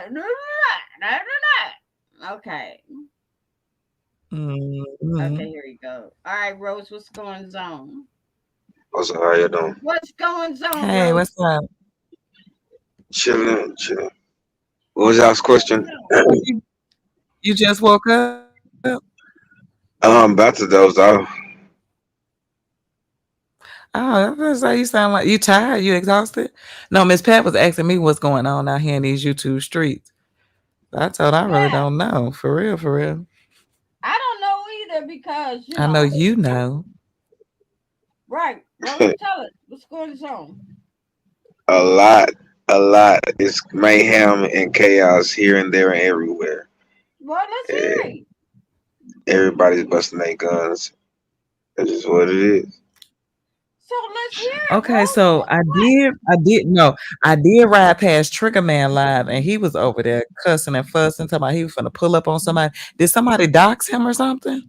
Speaker 1: that. Okay, okay,
Speaker 2: Mhm.
Speaker 1: here we go. All right, Rose, what's going on?
Speaker 3: Also, how you doing?
Speaker 1: What's going on,
Speaker 2: Hey,
Speaker 1: Rose?
Speaker 2: what's up?
Speaker 3: Chilling, chilling. What was y'all's question?
Speaker 2: What you just woke up?
Speaker 3: About to doze off.
Speaker 2: Oh, that's how you sound like you tired, you exhausted. No, Miss Pat was asking me what's going on out here in these YouTube streets. I told her I really
Speaker 1: Yeah,
Speaker 2: don't know. For real, for real.
Speaker 1: I don't know either because
Speaker 2: I know you know.
Speaker 1: right, Rose, tell it what's going on.
Speaker 3: A lot, a lot. It's mayhem and chaos here and there and everywhere.
Speaker 1: Well, let's
Speaker 3: Eh,
Speaker 1: hear it.
Speaker 3: Everybody's busting their guns. That's just what it is.
Speaker 1: So let's hear it,
Speaker 2: Okay,
Speaker 1: Rose.
Speaker 2: so I did ride past Trigger Man live and he was over there cussing and fussing, talking about he was gonna pull up on somebody. Did somebody dox him or something?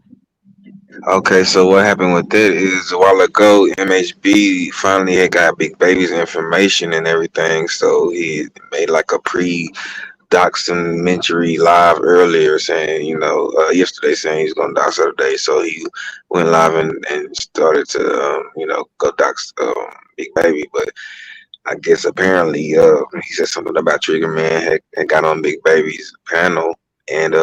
Speaker 3: Okay, so what happened with that is a while ago, MHB finally had got Big Baby's information and everything. So he made like a documentary live earlier saying, yesterday saying he's gonna dox her today. So he went live and started to, go dox Big Baby. But I guess apparently, he said something about Trigger Man had got on Big Baby's panel and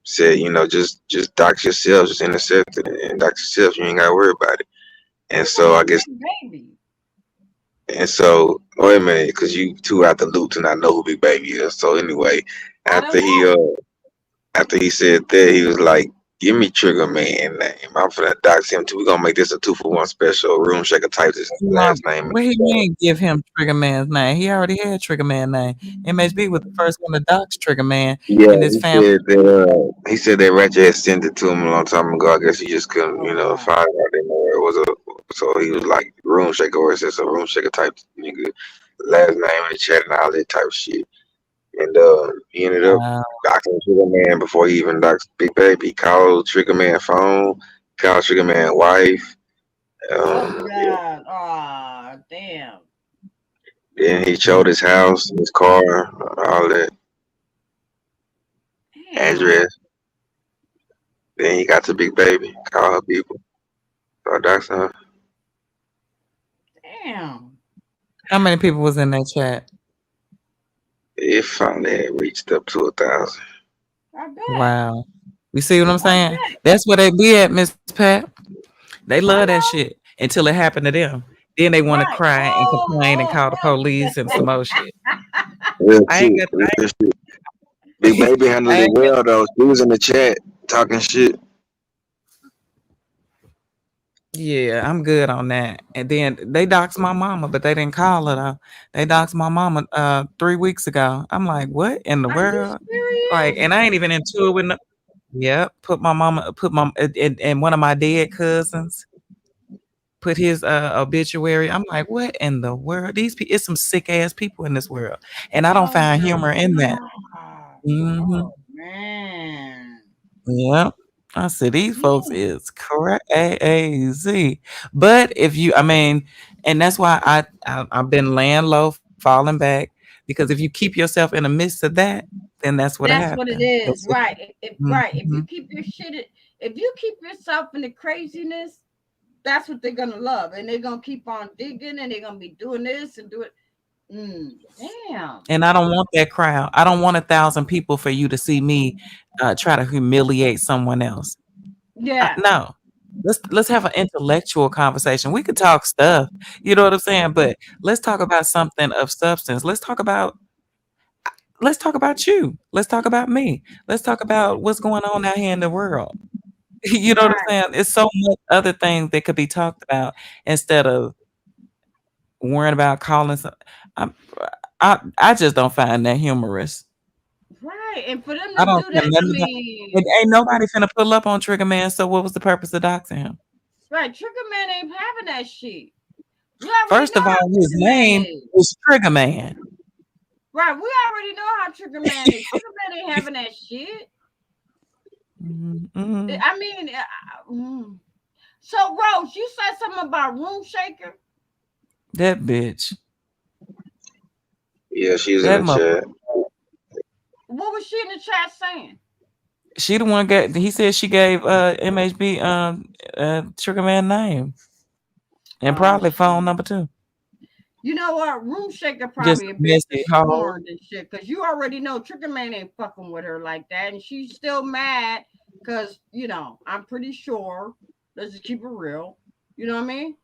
Speaker 3: said, just dox yourself, just intercept it and dox yourself. You ain't gotta worry about it. And so I guess,
Speaker 1: Baby.
Speaker 3: and so wait a minute, because you two out the loop to not know who Big Baby is. So anyway,
Speaker 1: I don't
Speaker 3: after he
Speaker 1: know.
Speaker 3: after he said that, he was like, "Give me Trigger Man name. I'm finna dox him too. We're gonna make this a 2-for-1 special. Room Shaker types his last name."
Speaker 2: What he mean give him Trigger Man's name? He already had Trigger Man name. MHB was the first one to dox Trigger Man
Speaker 3: Yeah,
Speaker 2: in his family.
Speaker 3: he said that Ratchet had sent it to him a long time ago. I guess he just couldn't,
Speaker 1: Oh,
Speaker 3: find out anymore. It was so he was like Room Shaker, or it's just a Room Shaker type nigga, last name in the chat and all that type of shit. And he ended up
Speaker 2: Wow.
Speaker 3: doxing Trigger Man before he even doxed Big Baby. He called Trigger Man phone, called Trigger Man wife.
Speaker 1: oh
Speaker 3: Yeah.
Speaker 1: God. Oh, damn.
Speaker 3: Then he showed his house, his car, all that
Speaker 1: Damn.
Speaker 3: address. Then he got to Big Baby, called her people, started doxing her.
Speaker 1: Damn.
Speaker 2: How many people was in that chat?
Speaker 3: It finally had reached up to 1,000.
Speaker 1: I bet.
Speaker 2: Wow. You see what I'm
Speaker 1: I
Speaker 2: saying?
Speaker 1: bet.
Speaker 2: That's where they be at, Miss Pat. They
Speaker 1: I
Speaker 2: love that
Speaker 1: know.
Speaker 2: shit until it happened to them. Then they want to
Speaker 1: Right.
Speaker 2: cry and complain and call the police and some more shit. I ain't got.
Speaker 3: Real shit. Big Baby handled
Speaker 2: I
Speaker 3: it
Speaker 2: ain't got.
Speaker 3: well though. She was in the chat talking shit.
Speaker 2: Yeah, I'm good on that. And then they doxed my mama, but they didn't call her though. They doxed my mama 3 weeks ago. I'm like, what in the
Speaker 1: Are you
Speaker 2: world? Like,
Speaker 1: serious?
Speaker 2: and I ain't even into it with no. Yeah, put my and one of my dead cousins put his obituary. I'm like, what in the world? These people, it's some sick ass people in this world, and I don't
Speaker 1: Oh
Speaker 2: find
Speaker 1: my
Speaker 2: humor in that.
Speaker 1: God.
Speaker 2: Hmm.
Speaker 1: Oh man.
Speaker 2: Yeah, I said these folks
Speaker 1: Yeah.
Speaker 2: is crazy. But if you, I mean, and that's why I've been laying low, falling back, because if you keep yourself in the midst of that, then that's what'll
Speaker 1: That's what it
Speaker 2: happen.
Speaker 1: is,
Speaker 2: That's what.
Speaker 1: right? Right. If
Speaker 2: Hmm.
Speaker 1: you keep your shit, if you keep yourself in the craziness, that's what they're gonna love, and they're gonna keep on digging, and they're gonna be doing this and doing. Damn.
Speaker 2: And I don't want that crowd. I don't want 1,000 people for you to see me try to humiliate someone else.
Speaker 1: Yeah.
Speaker 2: No. Let's have an intellectual conversation. We could talk stuff, you know what I'm saying? But let's talk about something of substance. Let's talk about you. Let's talk about me. Let's talk about what's going on out here in the world. You know what I'm
Speaker 1: Right.
Speaker 2: saying? It's so much other things that could be talked about instead of worrying about calling some. I'm, I just don't find that humorous.
Speaker 1: Right. And for them
Speaker 2: I
Speaker 1: to
Speaker 2: don't
Speaker 1: do
Speaker 2: care
Speaker 1: that, I
Speaker 2: nothing about. And
Speaker 1: mean,
Speaker 2: ain't nobody finna pull up on Trigger Man. So what was the purpose of doxing him?
Speaker 1: right? Trigger Man ain't having that shit. We already
Speaker 2: First
Speaker 1: know
Speaker 2: of
Speaker 1: how
Speaker 2: all, his
Speaker 1: Trigger Man
Speaker 2: name
Speaker 1: is.
Speaker 2: is Trigger Man.
Speaker 1: Right. We already know how Trigger Man is. Trigger Man ain't having that shit.
Speaker 2: Mm-mm.
Speaker 1: I mean, so Rose, you said something about Room Shaker.
Speaker 2: That bitch.
Speaker 3: Yeah, she was in
Speaker 2: That
Speaker 3: the
Speaker 2: mother.
Speaker 3: chat.
Speaker 1: What was she in the chat saying?
Speaker 2: She the one got. He said she gave MHB Trigger Man name and
Speaker 1: Oh
Speaker 2: probably phone
Speaker 1: shit.
Speaker 2: number too.
Speaker 1: You know what? Room Shaker
Speaker 2: Just
Speaker 1: probably
Speaker 2: a
Speaker 1: a bit
Speaker 2: messy hoe.
Speaker 1: scorned and shit. Cause you already know Trigger Man ain't fucking with her like that. And she's still mad. Cause, I'm pretty sure. Let's just keep it real. You know what I mean?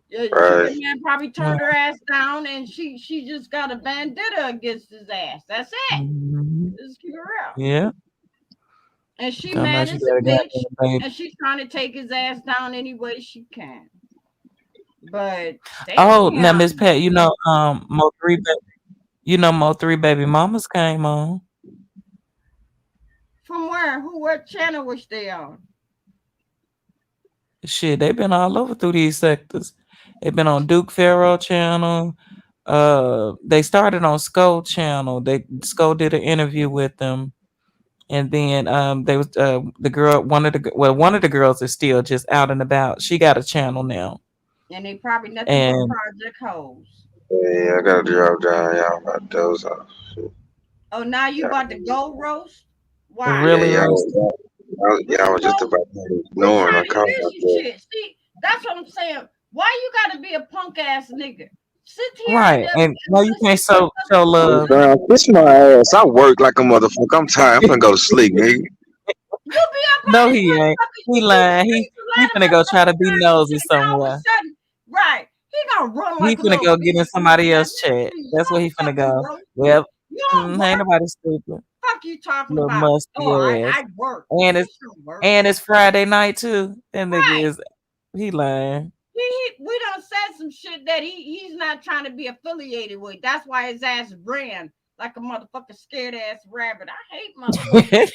Speaker 1: Yeah, Trigger
Speaker 3: Right.
Speaker 1: Man probably turned her ass down and she just got a vendetta against his ass. That's it.
Speaker 2: Mm-hmm.
Speaker 1: Let's keep it real.
Speaker 2: Yeah.
Speaker 1: And she
Speaker 2: Talking about
Speaker 1: mad
Speaker 2: she
Speaker 1: as a
Speaker 2: got a
Speaker 1: bitch.
Speaker 2: goddamn baby.
Speaker 1: And she's trying to take his ass down any way she can. But
Speaker 2: Oh, now Miss
Speaker 1: damn.
Speaker 2: Pat, Mo 3 baby mamas came on.
Speaker 1: From where? What channel was they on?
Speaker 2: Shit, they've been all over through these sectors. They've been on Duke Pharaoh channel. They started on Skull channel. Skull did an interview with them, and then they was the girl, one of the girls is still just out and about. She got a channel now,
Speaker 1: And they probably nothing but
Speaker 2: and
Speaker 1: project hoes.
Speaker 3: Yeah, I gotta drop down. Y'all about those off.
Speaker 1: Oh, now you
Speaker 3: Yeah,
Speaker 1: about to go roast? Why?
Speaker 3: yeah,
Speaker 2: really roasted.
Speaker 3: y'all
Speaker 1: Really
Speaker 3: was just
Speaker 1: go?
Speaker 3: about
Speaker 1: We
Speaker 3: ignoring. I
Speaker 1: trying to
Speaker 3: called
Speaker 1: hear
Speaker 3: about
Speaker 1: some
Speaker 3: that.
Speaker 1: shit. See, that's what I'm saying. Why you gotta be a punk ass nigga? Sit here
Speaker 2: Right. And
Speaker 1: and
Speaker 2: no, you
Speaker 1: listen
Speaker 2: can't
Speaker 1: to
Speaker 2: show
Speaker 1: motherfuckers
Speaker 2: love.
Speaker 3: Girl, kiss my ass. I work like a motherfucker. I'm tired. I'm gonna go to sleep, nigga.
Speaker 1: You be up on
Speaker 2: No,
Speaker 1: this
Speaker 2: he ain't.
Speaker 1: motherfucker.
Speaker 2: He
Speaker 1: You
Speaker 2: lying.
Speaker 1: speak to a
Speaker 2: He
Speaker 1: lot of
Speaker 2: finna go try to
Speaker 1: motherfuckers
Speaker 2: be
Speaker 1: trying to
Speaker 2: nosy
Speaker 1: shit, and all of a
Speaker 2: somewhere.
Speaker 1: sudden, right? He gonna run
Speaker 2: He
Speaker 1: like a
Speaker 2: finna
Speaker 1: little
Speaker 2: go get in
Speaker 1: bitch and run
Speaker 2: somebody
Speaker 1: out.
Speaker 2: else's chat.
Speaker 1: You
Speaker 2: That's where
Speaker 1: don't
Speaker 2: he finna
Speaker 1: fucking
Speaker 2: go.
Speaker 1: work.
Speaker 2: Well,
Speaker 1: You don't
Speaker 2: ain't
Speaker 1: work.
Speaker 2: nobody stupid.
Speaker 1: Fuck you talking
Speaker 2: Little
Speaker 1: about? Oh,
Speaker 2: musty ass.
Speaker 1: I work.
Speaker 2: And
Speaker 1: Bitch,
Speaker 2: it's
Speaker 1: don't work.
Speaker 2: and it's Friday night too. That nigga
Speaker 1: Right.
Speaker 2: is he lying.
Speaker 1: We done said some shit that he's not trying to be affiliated with. That's why his ass ran like a motherfucking scared ass rabbit. I hate motherfuckers.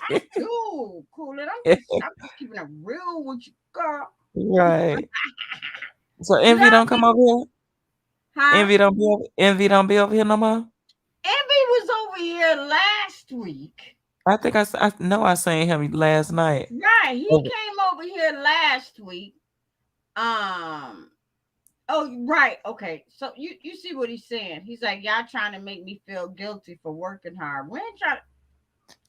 Speaker 1: I do, cool it. I'm just keeping it real with you, girl.
Speaker 2: Right. So
Speaker 1: You
Speaker 2: Envy don't
Speaker 1: know
Speaker 2: come
Speaker 1: me,
Speaker 2: over here.
Speaker 1: huh?
Speaker 2: Envy don't be over here no more.
Speaker 1: Envy was over here last week.
Speaker 2: I think I know I seen him last night.
Speaker 1: Right, he
Speaker 2: Over-
Speaker 1: came over here last week. Oh, right. Okay. So you see what he's saying. He's like, y'all trying to make me feel guilty for working hard. We ain't trying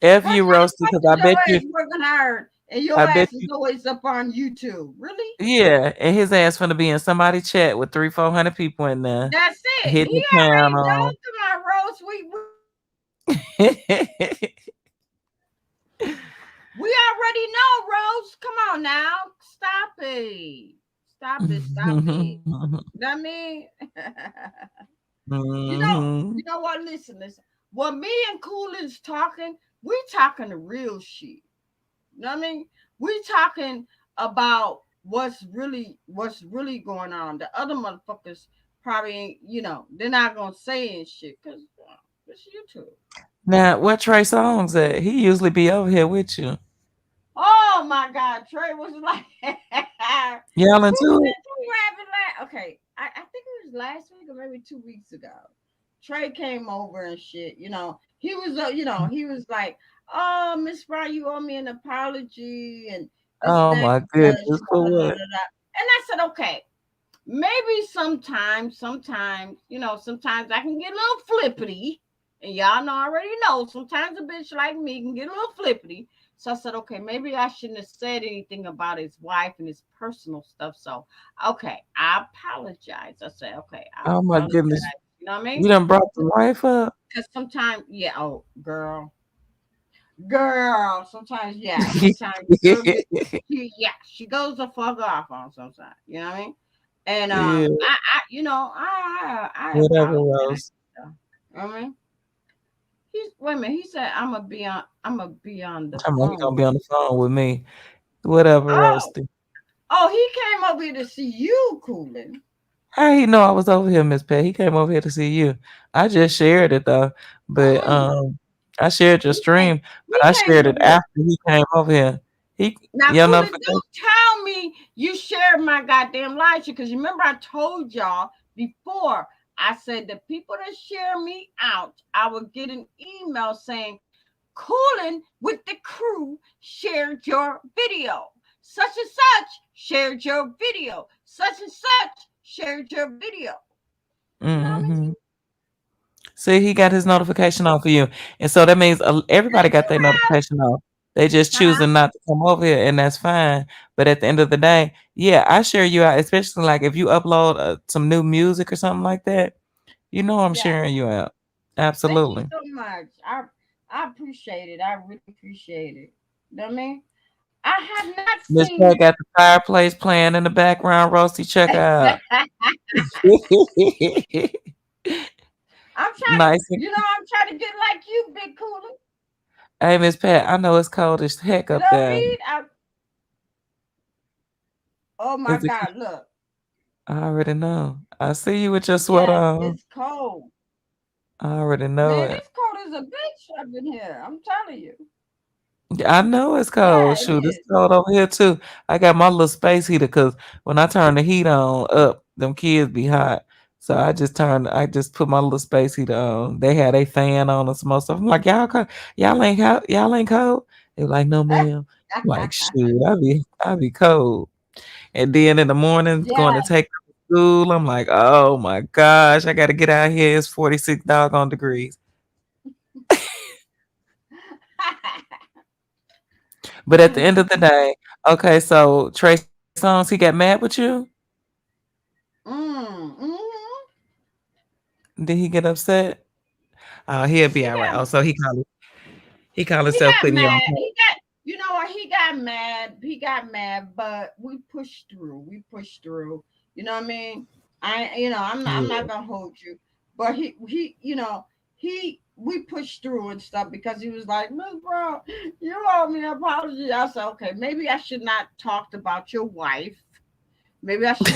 Speaker 2: F
Speaker 1: what
Speaker 2: you,
Speaker 1: kind of
Speaker 2: Roasty,
Speaker 1: fuck
Speaker 2: because
Speaker 1: is your ass working hard and your
Speaker 2: I bet
Speaker 1: ass is
Speaker 2: you,
Speaker 1: always up on YouTube? Really?
Speaker 2: yeah, and his ass finna be in somebody chat with 300-400 people in there.
Speaker 1: That's it.
Speaker 2: Hitting
Speaker 1: He
Speaker 2: the
Speaker 1: already
Speaker 2: channel.
Speaker 1: knows tomorrow. We already know, Rose. Come on now. Stop it. Stop it. Stop it. I mean, you know what? Listen. When me and Coolidge talking, we talking the real shit. You know what I mean? We talking about what's really going on. The other motherfuckers probably ain't, they're not gonna say and shit because it's YouTube.
Speaker 2: Now, what Trey Songz at? He usually be over here with you.
Speaker 1: Oh my God, Trey was like,
Speaker 2: Y'all
Speaker 1: who was
Speaker 2: into it?
Speaker 1: that Trey rapping like? Okay, I think it was last week or maybe 2 weeks ago. Trey came over and shit. He was, he was like, "Oh, Miss Fry, you owe me an apology and this,
Speaker 2: Oh
Speaker 1: that,
Speaker 2: my
Speaker 1: da,
Speaker 2: goodness, for
Speaker 1: da, da, da,
Speaker 2: what?
Speaker 1: da." And I said, "Okay, maybe sometimes, sometimes I can get a little flippity, and y'all know already know. Sometimes a bitch like me can get a little flippity." So I said, okay, maybe I shouldn't have said anything about his wife and his personal stuff. So, okay, I apologize. I said, okay, I
Speaker 2: Oh my
Speaker 1: apologize.
Speaker 2: goodness.
Speaker 1: You know what I
Speaker 2: You
Speaker 1: mean?
Speaker 2: done brought the wife up?
Speaker 1: Because sometimes, yeah, oh, girl, sometimes, yeah, sometimes, girl, she goes the fuck off on sometimes. You know what I mean? And
Speaker 2: Yeah,
Speaker 1: I
Speaker 2: whatever,
Speaker 1: apologize.
Speaker 2: Rose.
Speaker 1: You know what I mean? Wait a minute. He said, I'm gonna be on the
Speaker 2: Come on, he
Speaker 1: phone
Speaker 2: gonna
Speaker 1: with
Speaker 2: be on
Speaker 1: you.
Speaker 2: the phone with me. Whatever,
Speaker 1: Oh,
Speaker 2: Roasty.
Speaker 1: he came over here to see you, Coolin.
Speaker 2: How he know I was over here, Miss Pat? He came over here to see you. I just shared it though, but
Speaker 1: Mm-mm.
Speaker 2: I shared your
Speaker 1: He came.
Speaker 2: stream,
Speaker 1: He
Speaker 2: but I
Speaker 1: came
Speaker 2: shared
Speaker 1: over
Speaker 2: it
Speaker 1: here.
Speaker 2: after he came over here. He
Speaker 1: Now,
Speaker 2: your
Speaker 1: Coolin,
Speaker 2: notification.
Speaker 1: don't tell me you shared my goddamn live shit, because remember I told y'all before. I said the people that share me out, I would get an email saying, "Coolin with the crew shared your video. Such and such shared your video. Such and such shared your video." You know what I mean?
Speaker 2: Hmm. See, he got his notification on for you, and so that means everybody
Speaker 1: And
Speaker 2: got
Speaker 1: you
Speaker 2: their notification on. They just
Speaker 1: have,
Speaker 2: choosing not to come over here, and that's fine. But at the end of the day, yeah, I share you out, especially like if you upload some new music or something like that. You know, I'm
Speaker 1: yeah.
Speaker 2: sharing you out.
Speaker 1: Thank you
Speaker 2: Absolutely.
Speaker 1: so much. I appreciate it. I really appreciate it. You know what I mean? I have not
Speaker 2: Miss Pat
Speaker 1: seen.
Speaker 2: got the fireplace playing in the background. Roasty, check her out.
Speaker 1: I'm trying to,
Speaker 2: Nice.
Speaker 1: I'm trying to get like you, Big Cooler.
Speaker 2: Hey, Miss Pat, I know it's cold as heck
Speaker 1: You
Speaker 2: up
Speaker 1: know what I
Speaker 2: there.
Speaker 1: mean? Oh my
Speaker 2: Is it?
Speaker 1: God, look.
Speaker 2: I already know. I see you with your sweater
Speaker 1: Yes,
Speaker 2: on.
Speaker 1: it's cold.
Speaker 2: I already know
Speaker 1: Man,
Speaker 2: it.
Speaker 1: it's cold as a bitch up in here. I'm telling you.
Speaker 2: I know it's cold.
Speaker 1: Yeah, it
Speaker 2: Shoot, it's
Speaker 1: is.
Speaker 2: cold over here too. I got my little space heater because when I turn the heat on up, them kids be hot. So I just put my little space heater on. They had a fan on and some more stuff. I'm like, y'all ain't cold. They were like, no, ma'am. I'm like, shoot, I be cold. And then in the morning, going to
Speaker 1: Yeah.
Speaker 2: take them to school, I'm like, oh my gosh, I got to get out here. It's 46 doggone degrees. But at the end of the day, okay, so Trey Songz, he got mad with you? Did he get upset? Oh, he'll be
Speaker 1: He
Speaker 2: all right.
Speaker 1: got
Speaker 2: Oh, so he called
Speaker 1: he
Speaker 2: himself
Speaker 1: got
Speaker 2: putting you on.
Speaker 1: mad. He got, you know what? He got mad. He got mad, but we pushed through. We pushed through. You know what I mean? I'm not
Speaker 2: Yeah.
Speaker 1: gonna hold you, but we pushed through and stuff because he was like, Miss Brown, you owe me an apology. I said, okay, maybe I should not talked about your wife. Maybe I should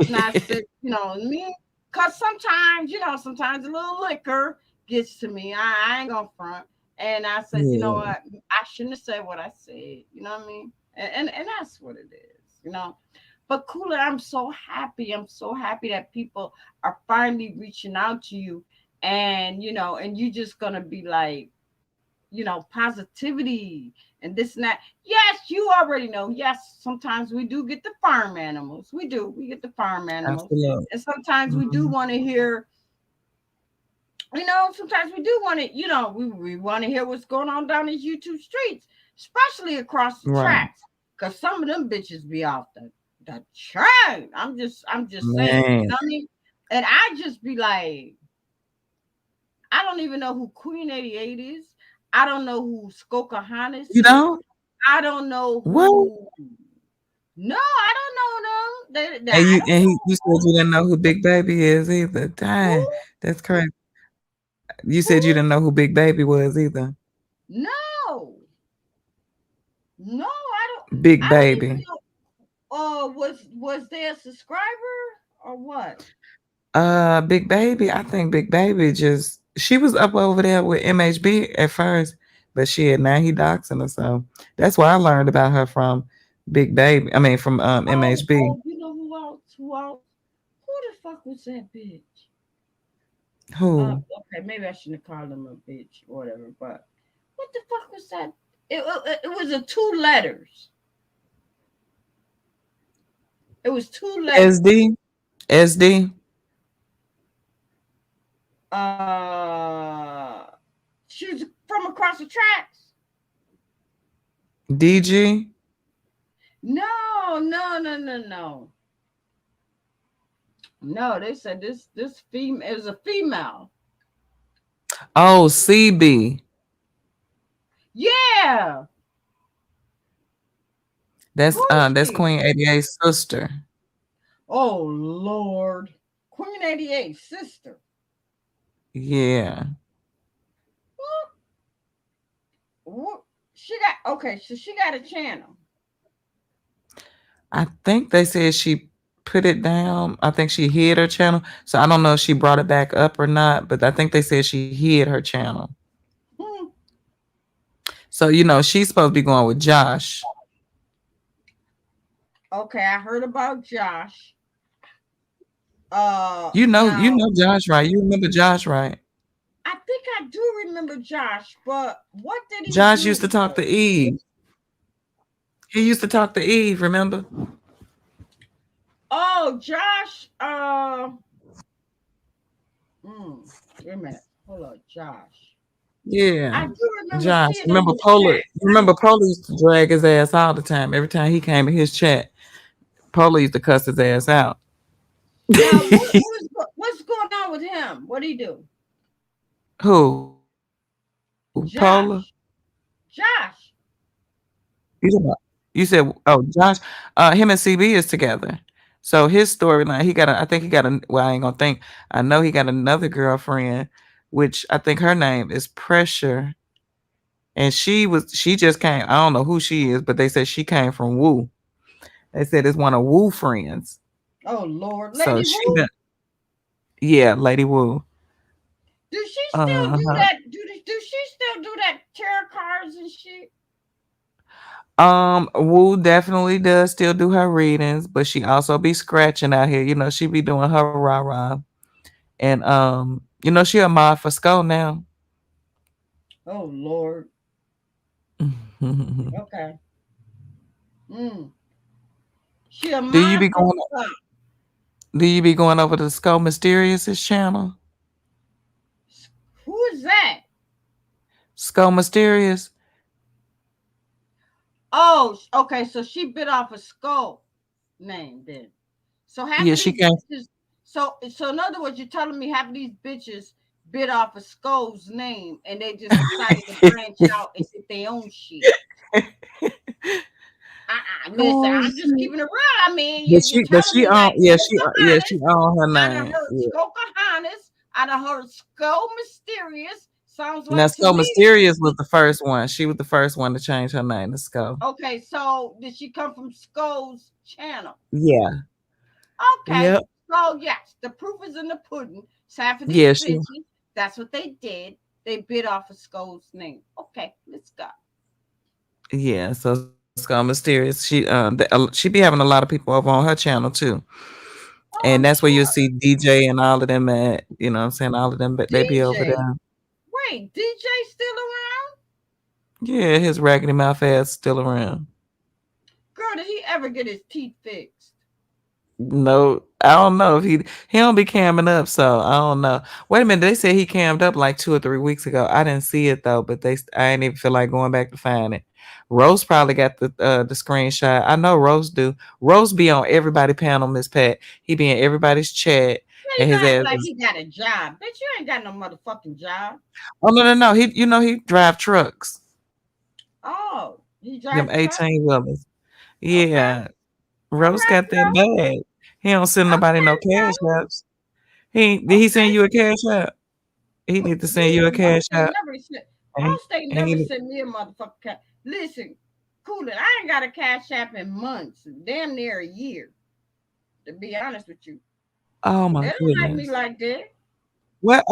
Speaker 1: not said, me, because sometimes, sometimes a little liquor gets to me. I ain't gonna front. And I said, you know
Speaker 2: Yeah.
Speaker 1: what? I shouldn't have said what I said. You know what I mean? And that's what it is. But Cooler, I'm so happy. I'm so happy that people are finally reaching out to you, and you just gonna be like, positivity and this and that. Yes, you already know. Yes, sometimes we do get the farm animals. We do. We get the farm animals.
Speaker 2: Absolutely.
Speaker 1: And sometimes we do
Speaker 2: Mhm.
Speaker 1: want to hear, sometimes we do want to, we want to hear what's going on down these YouTube streets, especially across the
Speaker 2: Right.
Speaker 1: tracks. Cause some of them bitches be off the train. I'm just saying, you
Speaker 2: Man.
Speaker 1: know what I mean? And I just be like, I don't even know who Queen 88 is. I don't know who Skokahanis
Speaker 2: You
Speaker 1: is.
Speaker 2: know
Speaker 1: I don't know
Speaker 2: what?
Speaker 1: who. No, I don't know them.
Speaker 2: And
Speaker 1: I
Speaker 2: you
Speaker 1: don't
Speaker 2: and
Speaker 1: know
Speaker 2: you said you didn't know who Big Baby is either.
Speaker 1: who.
Speaker 2: Dang, that's crazy. You
Speaker 1: Who?
Speaker 2: said you didn't know who Big Baby was either.
Speaker 1: No, no, I don't.
Speaker 2: Big
Speaker 1: I don't even
Speaker 2: Baby.
Speaker 1: know. Was there a subscriber or what?
Speaker 2: Big Baby. I think Big Baby just she was up over there with MHB at first, but shit, now he doxing her. So that's where I learned about her from. Big Baby. I mean, from
Speaker 1: Oh,
Speaker 2: MHB.
Speaker 1: oh, you know who else? Who else? Who the fuck was that bitch?
Speaker 2: Who?
Speaker 1: Okay, maybe I shouldn't have called him a bitch or whatever. But what the fuck was that? It was a two letters. It was two letters.
Speaker 2: SD. SD.
Speaker 1: Uh, she was from across the tracks.
Speaker 2: DG.
Speaker 1: No, no, no, no, no. No, they said this female, it was a female.
Speaker 2: Oh, CB.
Speaker 1: Yeah. Who is
Speaker 2: That's
Speaker 1: she?
Speaker 2: Queen 88's sister.
Speaker 1: Oh Lord. Queen 88, sister.
Speaker 2: Yeah.
Speaker 1: What? She got okay, so she got a channel.
Speaker 2: I think they said she put it down. I think she hid her channel. So I don't know if she brought it back up or not, but I think they said she hid her channel.
Speaker 1: Hmm.
Speaker 2: So, she's supposed to be going with Josh.
Speaker 1: Okay, I heard about Josh.
Speaker 2: You
Speaker 1: Now
Speaker 2: know Josh, right? You remember Josh, right?
Speaker 1: I think I do remember Josh, but what did he
Speaker 2: Josh
Speaker 1: do?
Speaker 2: used to talk to Eve. He used to talk to Eve, remember?
Speaker 1: Oh, Josh. Wait a minute. Hold on, Josh. I
Speaker 2: Yeah.
Speaker 1: do remember
Speaker 2: Josh.
Speaker 1: seeing in his chat.
Speaker 2: Remember Polo used to drag his ass all the time. Every time he came in his chat, Polo used to cuss his ass out.
Speaker 1: Now, what's going on with him? What do he do?
Speaker 2: Who? Polo?
Speaker 1: Josh. Josh.
Speaker 2: You talking about- you said, oh, Josh, him and CB is together. So his storyline, I think he got well, I ain't gonna think. I know he got another girlfriend, which I think her name is Pressure. And she just came, I don't know who she is, but they said she came from Woo. They said it's one of Woo friends.
Speaker 1: Oh Lord,
Speaker 2: So
Speaker 1: Lady
Speaker 2: she
Speaker 1: Wu.
Speaker 2: been, yeah, Lady Woo.
Speaker 1: Does she still do
Speaker 2: Uh-huh.
Speaker 1: that? Do she still do that tarot cards and shit?
Speaker 2: Woo definitely does still do her readings, but she also be scratching out here. She be doing her rah-rah. And she a mod for Skull now.
Speaker 1: Oh Lord. Okay. Mm. She a
Speaker 2: do you
Speaker 1: mod
Speaker 2: be
Speaker 1: for
Speaker 2: going
Speaker 1: what?
Speaker 2: do you be going over to Skull Mysterious's channel?
Speaker 1: Who is that?
Speaker 2: Skull Mysterious?
Speaker 1: Oh, okay. So she bit off a skull name then. So
Speaker 2: Yeah,
Speaker 1: haven't
Speaker 2: she
Speaker 1: he
Speaker 2: came.
Speaker 1: just So in other words, you're telling me half of these bitches bit off a skull's name and they just decided to branch out and get their own shit. Listen,
Speaker 2: Oh,
Speaker 1: I'm just
Speaker 2: shit.
Speaker 1: keeping it real. I mean, you're
Speaker 2: But
Speaker 1: telling
Speaker 2: she
Speaker 1: me
Speaker 2: on,
Speaker 1: like
Speaker 2: yeah, she
Speaker 1: Pocahontas.
Speaker 2: on her
Speaker 1: I done
Speaker 2: name.
Speaker 1: heard
Speaker 2: Yeah.
Speaker 1: Pocahontas. I done heard Skull Mysterious. Sounds
Speaker 2: Now,
Speaker 1: like to
Speaker 2: So
Speaker 1: me.
Speaker 2: Mysterious was the first one. She was the first one to change her name to Skull.
Speaker 1: Okay, so did she come from Skull's channel?
Speaker 2: Yeah.
Speaker 1: Okay,
Speaker 2: Yep.
Speaker 1: so yes, the proof is in the pudding. So after these
Speaker 2: Yeah, she.
Speaker 1: bitches, that's what they did. They bit off a Skull's name. Okay, let's go.
Speaker 2: Yeah. So Skull Mysterious. She be having a lot of people over on her channel too,
Speaker 1: Oh,
Speaker 2: and
Speaker 1: I'm
Speaker 2: that's where you'll
Speaker 1: sure.
Speaker 2: see DJ and all of them at. You know, what I'm saying all of them, but they be over
Speaker 1: DJ.
Speaker 2: there.
Speaker 1: Wait, DJ still around?
Speaker 2: Yeah, his raggedy mouth ass still around.
Speaker 1: Girl, did he ever get his teeth fixed?
Speaker 2: No, I don't know if he don't be camming up, so I don't know. Wait a minute, they said he cammed up like 2 or 3 weeks ago. I didn't see it though, but I ain't even feel like going back to find it. Rose probably got the screenshot. I know Rose do. Rose be on everybody panel, Miss Pat. He be in everybody's chat,
Speaker 1: Yeah, you
Speaker 2: and his
Speaker 1: gonna act
Speaker 2: ass
Speaker 1: like
Speaker 2: is.
Speaker 1: he got a job. Bitch, you ain't got no motherfucking job.
Speaker 2: Oh no. He drive trucks.
Speaker 1: Oh, he
Speaker 2: Them
Speaker 1: drive truck?
Speaker 2: 18 wheelers.
Speaker 1: Okay.
Speaker 2: Yeah,
Speaker 1: All
Speaker 2: Rose
Speaker 1: right,
Speaker 2: got that
Speaker 1: bro.
Speaker 2: bag. He don't send nobody no
Speaker 1: Okay,
Speaker 2: cash
Speaker 1: bro.
Speaker 2: apps. Did he send
Speaker 1: Okay.
Speaker 2: you a cash app? He need to send you a cash app. And
Speaker 1: Most ain't
Speaker 2: and
Speaker 1: never
Speaker 2: he,
Speaker 1: sent me a motherfucking cash. Listen, cool it. I ain't got a cash app in months, damn near a year, to be honest with you.
Speaker 2: oh
Speaker 1: They
Speaker 2: my
Speaker 1: don't like me
Speaker 2: goodness.
Speaker 1: like that.
Speaker 2: What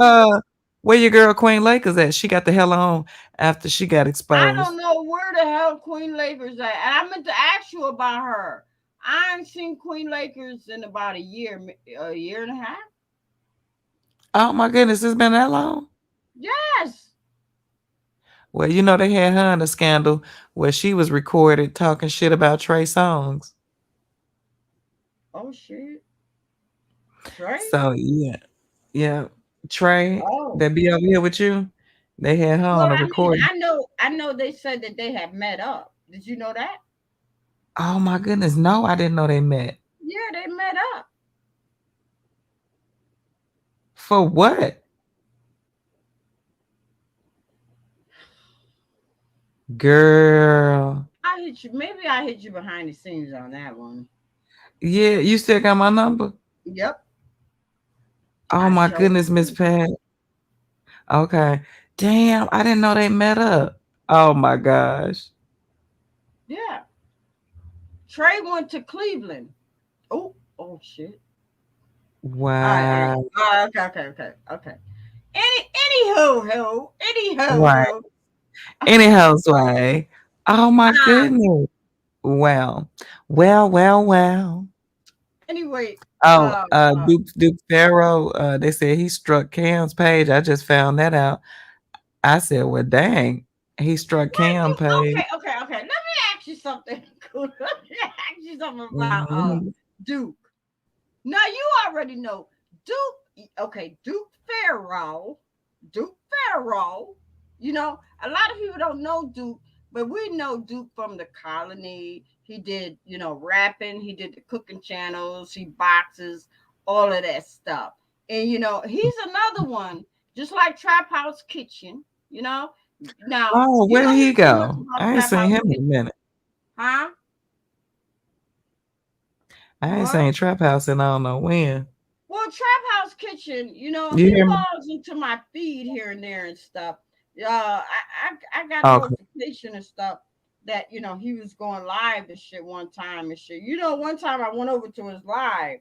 Speaker 2: where your girl Queen Lakers at? She got the hell on after she got
Speaker 1: I don't
Speaker 2: exposed.
Speaker 1: know where the hell Queen Lakers at. And I meant to ask you about her. I ain't seen Queen Lakers in about a year and a half.
Speaker 2: Oh my goodness, it's been that long.
Speaker 1: Yes.
Speaker 2: Well, you know they had her in a scandal where she was recorded talking shit about Trey Songz.
Speaker 1: Oh shit. Trey?
Speaker 2: So yeah. Trey
Speaker 1: Oh.
Speaker 2: that be over here with you, they had her
Speaker 1: Well,
Speaker 2: on a
Speaker 1: I mean,
Speaker 2: recording.
Speaker 1: I know they said that they have met up. Did you know that?
Speaker 2: Oh my goodness, no, I didn't know they met.
Speaker 1: Yeah, they met up.
Speaker 2: For what? Girl.
Speaker 1: I hit you. Maybe I hit you behind the scenes on that one.
Speaker 2: Yeah, you still got my number?
Speaker 1: Yep.
Speaker 2: Oh
Speaker 1: I
Speaker 2: my
Speaker 1: showed
Speaker 2: goodness, Miss
Speaker 1: you.
Speaker 2: Pat. Okay. Damn, I didn't know they met up. Oh my gosh.
Speaker 1: Yeah. Trey went to Cleveland. Oh shit.
Speaker 2: Wow.
Speaker 1: Okay. Anyhow,
Speaker 2: Right. Anyhow, way. Oh my
Speaker 1: um,
Speaker 2: goodness. Well. Well.
Speaker 1: anyway,
Speaker 2: Oh,
Speaker 1: uh, uh,
Speaker 2: Duke Pharaoh, they said he struck Cam's page. I just found that out. I said, well, dang, he struck
Speaker 1: what
Speaker 2: Cam page.
Speaker 1: okay. Let me ask you something. Cool. Let me ask you something about
Speaker 2: Mhm.
Speaker 1: Duke. Now you already know Duke. Okay, Duke Pharaoh. You know, a lot of people don't know Duke, but we know Duke from the colony. He did, rapping. He did the cooking channels. He boxes, all of that stuff. And he's another one, just like Trap House Kitchen. You know. Now
Speaker 2: Oh,
Speaker 1: you
Speaker 2: where
Speaker 1: don't
Speaker 2: he
Speaker 1: hear too much
Speaker 2: go?
Speaker 1: about
Speaker 2: I ain't
Speaker 1: Trap
Speaker 2: seen
Speaker 1: House
Speaker 2: him in a
Speaker 1: Kitchen,
Speaker 2: minute.
Speaker 1: huh?
Speaker 2: I ain't
Speaker 1: What?
Speaker 2: seen Trap House in I don't know when.
Speaker 1: Well, Trap House Kitchen,
Speaker 2: You
Speaker 1: he
Speaker 2: hear me?
Speaker 1: falls into my feed here and there and stuff. I got
Speaker 2: Okay.
Speaker 1: notification and stuff that he was going live and shit one time and shit. One time I went over to his live.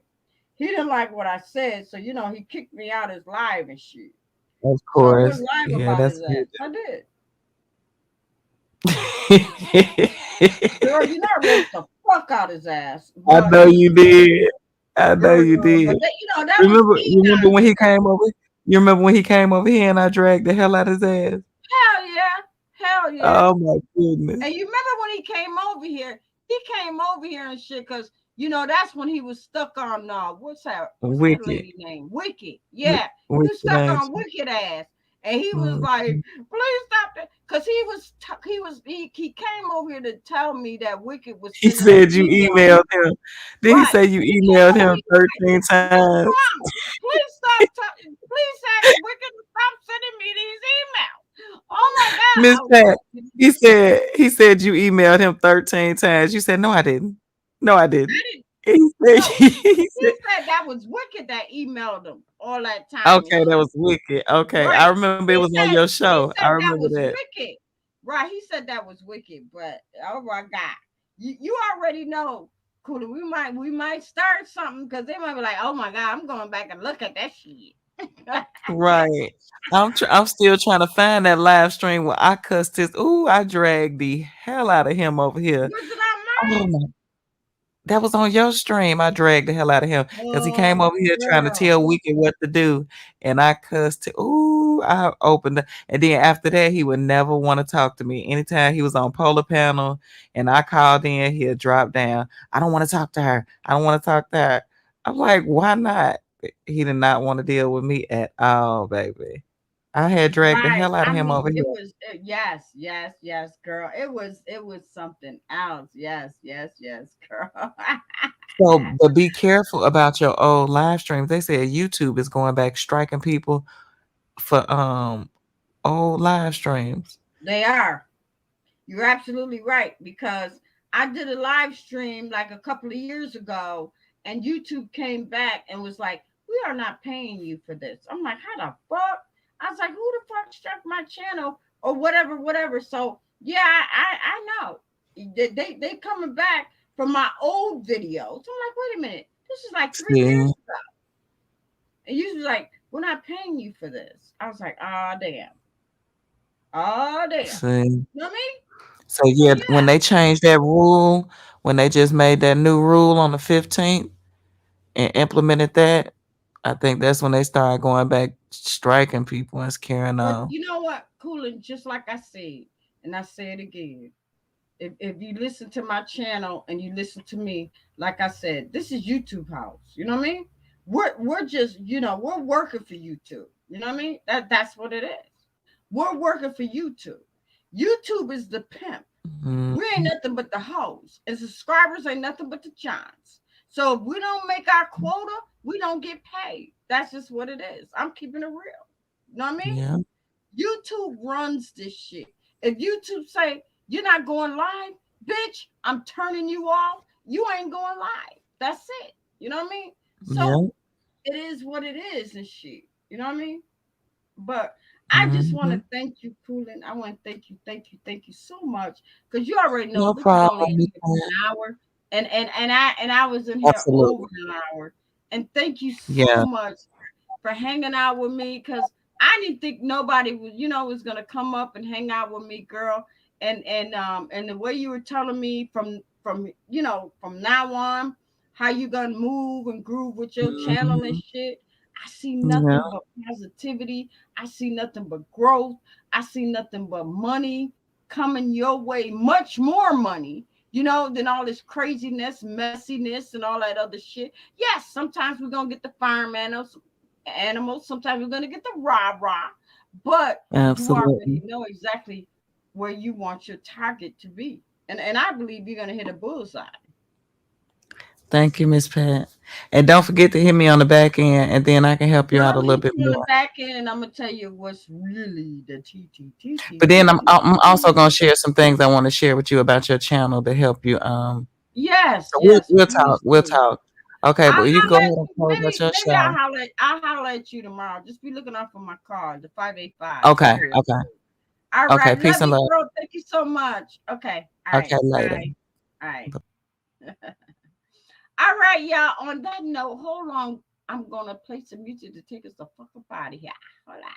Speaker 1: He didn't like what I said, so he kicked me out his live and shit.
Speaker 2: Of
Speaker 1: So I went
Speaker 2: course.
Speaker 1: live
Speaker 2: Yeah,
Speaker 1: about
Speaker 2: that's
Speaker 1: his
Speaker 2: good.
Speaker 1: ass. I did. Girl, I roast the fuck out his ass.
Speaker 2: I
Speaker 1: But
Speaker 2: know you did. I know you
Speaker 1: but
Speaker 2: did.
Speaker 1: that was
Speaker 2: Remember when
Speaker 1: e-diamond
Speaker 2: he
Speaker 1: stuff.
Speaker 2: came over? You remember when he came over here and I dragged the hell out of his ass?
Speaker 1: Hell yeah. Hell yeah.
Speaker 2: Oh my goodness.
Speaker 1: And you remember when he came over here? He came over here and shit because that's when he was stuck on what's that
Speaker 2: Wicked.
Speaker 1: lady name? Wicked. Yeah. He was
Speaker 2: Wicked
Speaker 1: stuck
Speaker 2: ass.
Speaker 1: on Wicked ass. And he was
Speaker 2: Mm.
Speaker 1: like, "Please stop that," because he came over here to tell me that Wicked was
Speaker 2: He
Speaker 1: sending
Speaker 2: said you
Speaker 1: emails.
Speaker 2: emailed him. Did he
Speaker 1: Right?
Speaker 2: say you
Speaker 1: He came
Speaker 2: emailed
Speaker 1: over
Speaker 2: him
Speaker 1: here like,
Speaker 2: 13 times?
Speaker 1: "Mom, please stop. Please ask Wicked to stop sending me these emails." Oh my God!
Speaker 2: Miss
Speaker 1: I was
Speaker 2: Pat,
Speaker 1: like,
Speaker 2: he said you emailed him 13 times. You said, no, I didn't. No, I
Speaker 1: I
Speaker 2: didn't.
Speaker 1: didn't.
Speaker 2: He said,
Speaker 1: No,
Speaker 2: he
Speaker 1: he
Speaker 2: said,
Speaker 1: said that was Wicked that emailed him all that time and
Speaker 2: okay, that
Speaker 1: shit.
Speaker 2: was wicked. Okay. I
Speaker 1: Right.
Speaker 2: remember it
Speaker 1: He
Speaker 2: was on
Speaker 1: said
Speaker 2: your
Speaker 1: he
Speaker 2: show. I
Speaker 1: said that
Speaker 2: remember
Speaker 1: was
Speaker 2: that.
Speaker 1: Wicked. Right. He said that was Wicked, but oh my God. You already know, Cooler. We might start something because they might be like, oh my God, I'm going back and look at that shit.
Speaker 2: Right. I'm still trying to find that live stream where I cussed I dragged the hell out of him over here.
Speaker 1: Was it on
Speaker 2: Oh
Speaker 1: mine?
Speaker 2: my, that was on your stream. I dragged the hell out of him because he came
Speaker 1: Oh
Speaker 2: over here trying to
Speaker 1: girl.
Speaker 2: tell Wicked what to do. And I cussed. I opened and then after that, he would never want to talk to me. Anytime he was on Polar Panel and I called in, he'd drop down. I don't want to talk to her. I don't want to talk to her. I'm like, why not? He did not want to deal with me at all, baby. I had dragged the
Speaker 1: Right.
Speaker 2: hell out of
Speaker 1: I
Speaker 2: him
Speaker 1: mean,
Speaker 2: over
Speaker 1: it
Speaker 2: here.
Speaker 1: was yes, yes, yes, girl. It was something else. Yes, yes, yes, girl.
Speaker 2: So, but be careful about your old live streams. They said YouTube is going back striking people for old live streams.
Speaker 1: They are. You're absolutely right because I did a live stream like a couple of years ago, and YouTube came back and was like, "We are not paying you for this." I'm like, "How the fuck?" I was like, "Who the fuck struck my channel or whatever, whatever?" So yeah, I know they coming back from my old videos. I'm like, "Wait a minute, this is like 3 years
Speaker 2: See,
Speaker 1: ago," and you was like, "We're not paying you for this." I was like, "Oh damn, oh damn."
Speaker 2: see.
Speaker 1: You know what I mean?
Speaker 2: So
Speaker 1: So
Speaker 2: yeah, when
Speaker 1: yeah.
Speaker 2: they changed that rule, when they just made that new rule on the 15th and implemented that, I think that's when they started going back striking people and carrying
Speaker 1: But
Speaker 2: on.
Speaker 1: you know what, Coolin, just like I said, and I say it again. If you listen to my channel and you listen to me, like I said, this is YouTube house. You know what I mean? We're just, we're working for YouTube. You know what I mean? That's what it is. We're working for YouTube. YouTube is the pimp.
Speaker 2: Mhm.
Speaker 1: We ain't nothing but the hoes. And subscribers ain't nothing but the Johns. So if we don't make our quota, we don't get paid. That's just what it is. I'm keeping it real. You know what I mean?
Speaker 2: Yeah,
Speaker 1: YouTube runs this shit. If YouTube say you're not going live, bitch, I'm turning you off. You ain't going live. That's it. You know what I mean?
Speaker 2: yeah.
Speaker 1: So it is what it is and shit. You know what I mean? But I just want
Speaker 2: Hmm.
Speaker 1: to thank you, Poolin. I want to thank you so much because you already know
Speaker 2: No
Speaker 1: we was only
Speaker 2: problem.
Speaker 1: in
Speaker 2: Miss
Speaker 1: here for
Speaker 2: Pat.
Speaker 1: an hour, and I was in here over
Speaker 2: Absolutely.
Speaker 1: an hour. And thank you so
Speaker 2: Yeah.
Speaker 1: much for hanging out with me because I didn't think nobody was gonna come up and hang out with me, girl. And the way you were telling me from now on how you gonna move and groove with your channel and
Speaker 2: Mhm.
Speaker 1: shit. I see
Speaker 2: Yeah.
Speaker 1: nothing but positivity. I see nothing but growth. I see nothing but money coming your way, much more money, than all this craziness, messiness, and all that other shit. Yes, sometimes we're gonna get the fireman animals. Sometimes we're gonna get the rah-rah, but you already
Speaker 2: Absolutely.
Speaker 1: know exactly where you want your target to be. And I believe you're gonna hit a bullseye.
Speaker 2: Thank you, Miss Pat. And don't forget to hit me on the back end, and then I can help you
Speaker 1: Well,
Speaker 2: out
Speaker 1: I'm
Speaker 2: a
Speaker 1: gonna
Speaker 2: little
Speaker 1: hit
Speaker 2: bit
Speaker 1: you on the
Speaker 2: more.
Speaker 1: back end, and I'm gonna tell you what's really the
Speaker 2: But then I'm also
Speaker 1: T.
Speaker 2: gonna share some things I want to share with you about your channel to help you.
Speaker 1: Yes,
Speaker 2: So
Speaker 1: yes,
Speaker 2: we'll talk.
Speaker 1: please
Speaker 2: We'll
Speaker 1: do.
Speaker 2: talk. Okay,
Speaker 1: I'll
Speaker 2: but you can go
Speaker 1: holler
Speaker 2: ahead
Speaker 1: at
Speaker 2: and
Speaker 1: you.
Speaker 2: close out your
Speaker 1: Maybe I'll
Speaker 2: show.
Speaker 1: holler at you tomorrow. Just be looking out for my car, the 585
Speaker 2: Okay,
Speaker 1: area
Speaker 2: okay,
Speaker 1: code. All
Speaker 2: okay.
Speaker 1: right, love
Speaker 2: Peace and
Speaker 1: you,
Speaker 2: love.
Speaker 1: bro. Thank you so much. Okay, all
Speaker 2: Okay,
Speaker 1: right,
Speaker 2: later.
Speaker 1: bye. All right. All right, y'all. On that note, hold on. I'm gonna play some music to take us the fuck up out of here. Hold on.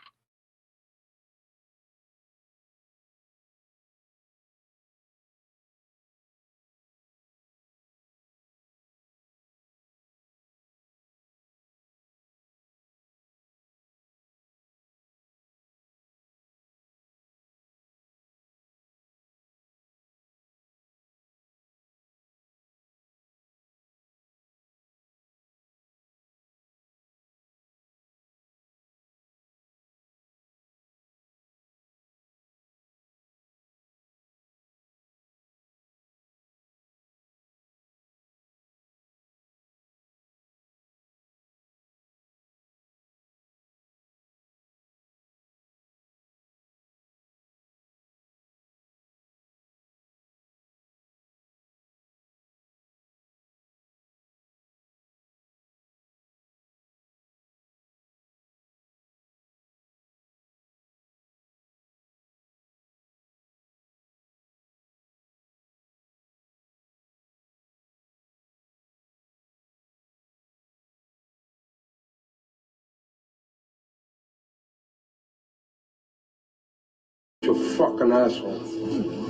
Speaker 4: You fucking asshole.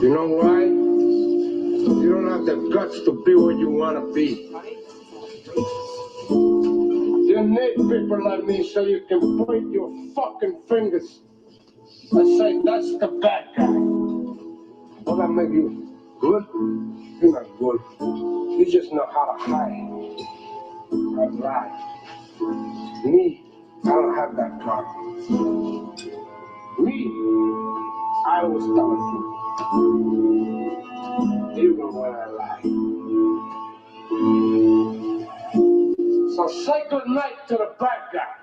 Speaker 4: You know why? You don't have the guts to be what you want to be. You need people like me so you can point your fucking fingers and say, that's the bad guy. Will that make you good? You're not good. You just know how to hide and lie. Me, I don't have that problem. Me, I always tell the truth, even when I lie. So say good night to the bad guy.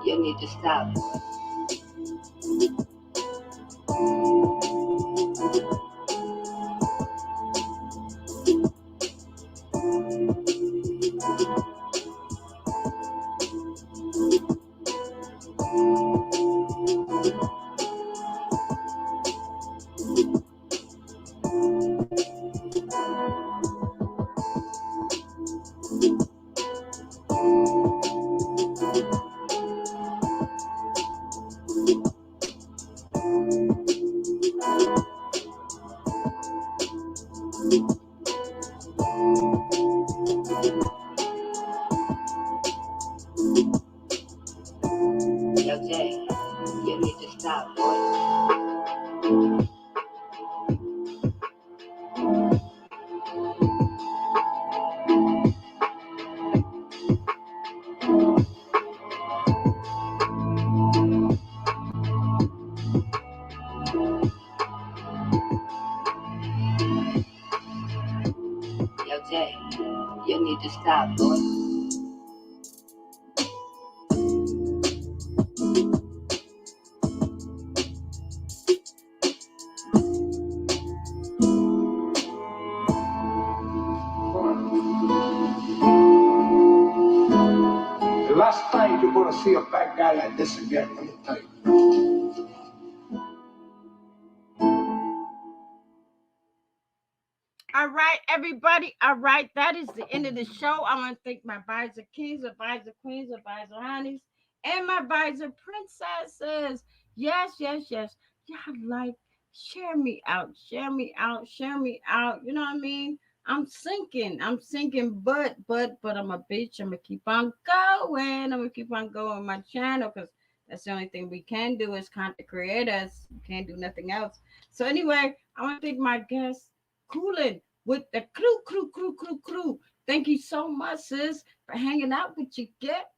Speaker 5: You need to stop. Yo, Jay, you need to stop, boy. Yo, Jay, you need to stop, boy.
Speaker 4: The last time you're gonna see a bad guy like this again, let me tell you.
Speaker 1: All right, everybody. All right, that is the end of the show. I want to thank my advisor kings, advisor queens, advisor honeys, and my advisor princesses. Yes, yes, yes. Y'all like, share me out, share me out, share me out. You know what I mean? I'm sinking, but I'm a bitch. I'm gonna keep on going. I'm gonna keep on going on my channel because that's the only thing we can do as content creators. We can't do nothing else. So anyway, I want to thank my guests, Coolin with the crew. Thank you so much, sis, for hanging out with your get,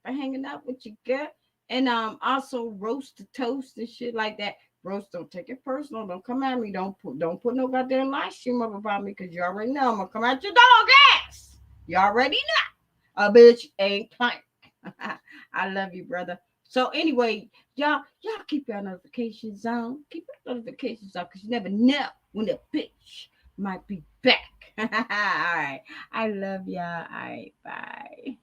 Speaker 1: and also roast the toast and shit like that. Roast, don't take it personal. Don't come at me. Don't put no goddamn live stream up about me because you already know I'm gonna come at your dog ass. You already know. A bitch ain't playing. I love you, brother. So anyway, y'all keep your notifications on. Keep your notifications on because you never know when the bitch might be back. All right. I love y'all. All right. Bye.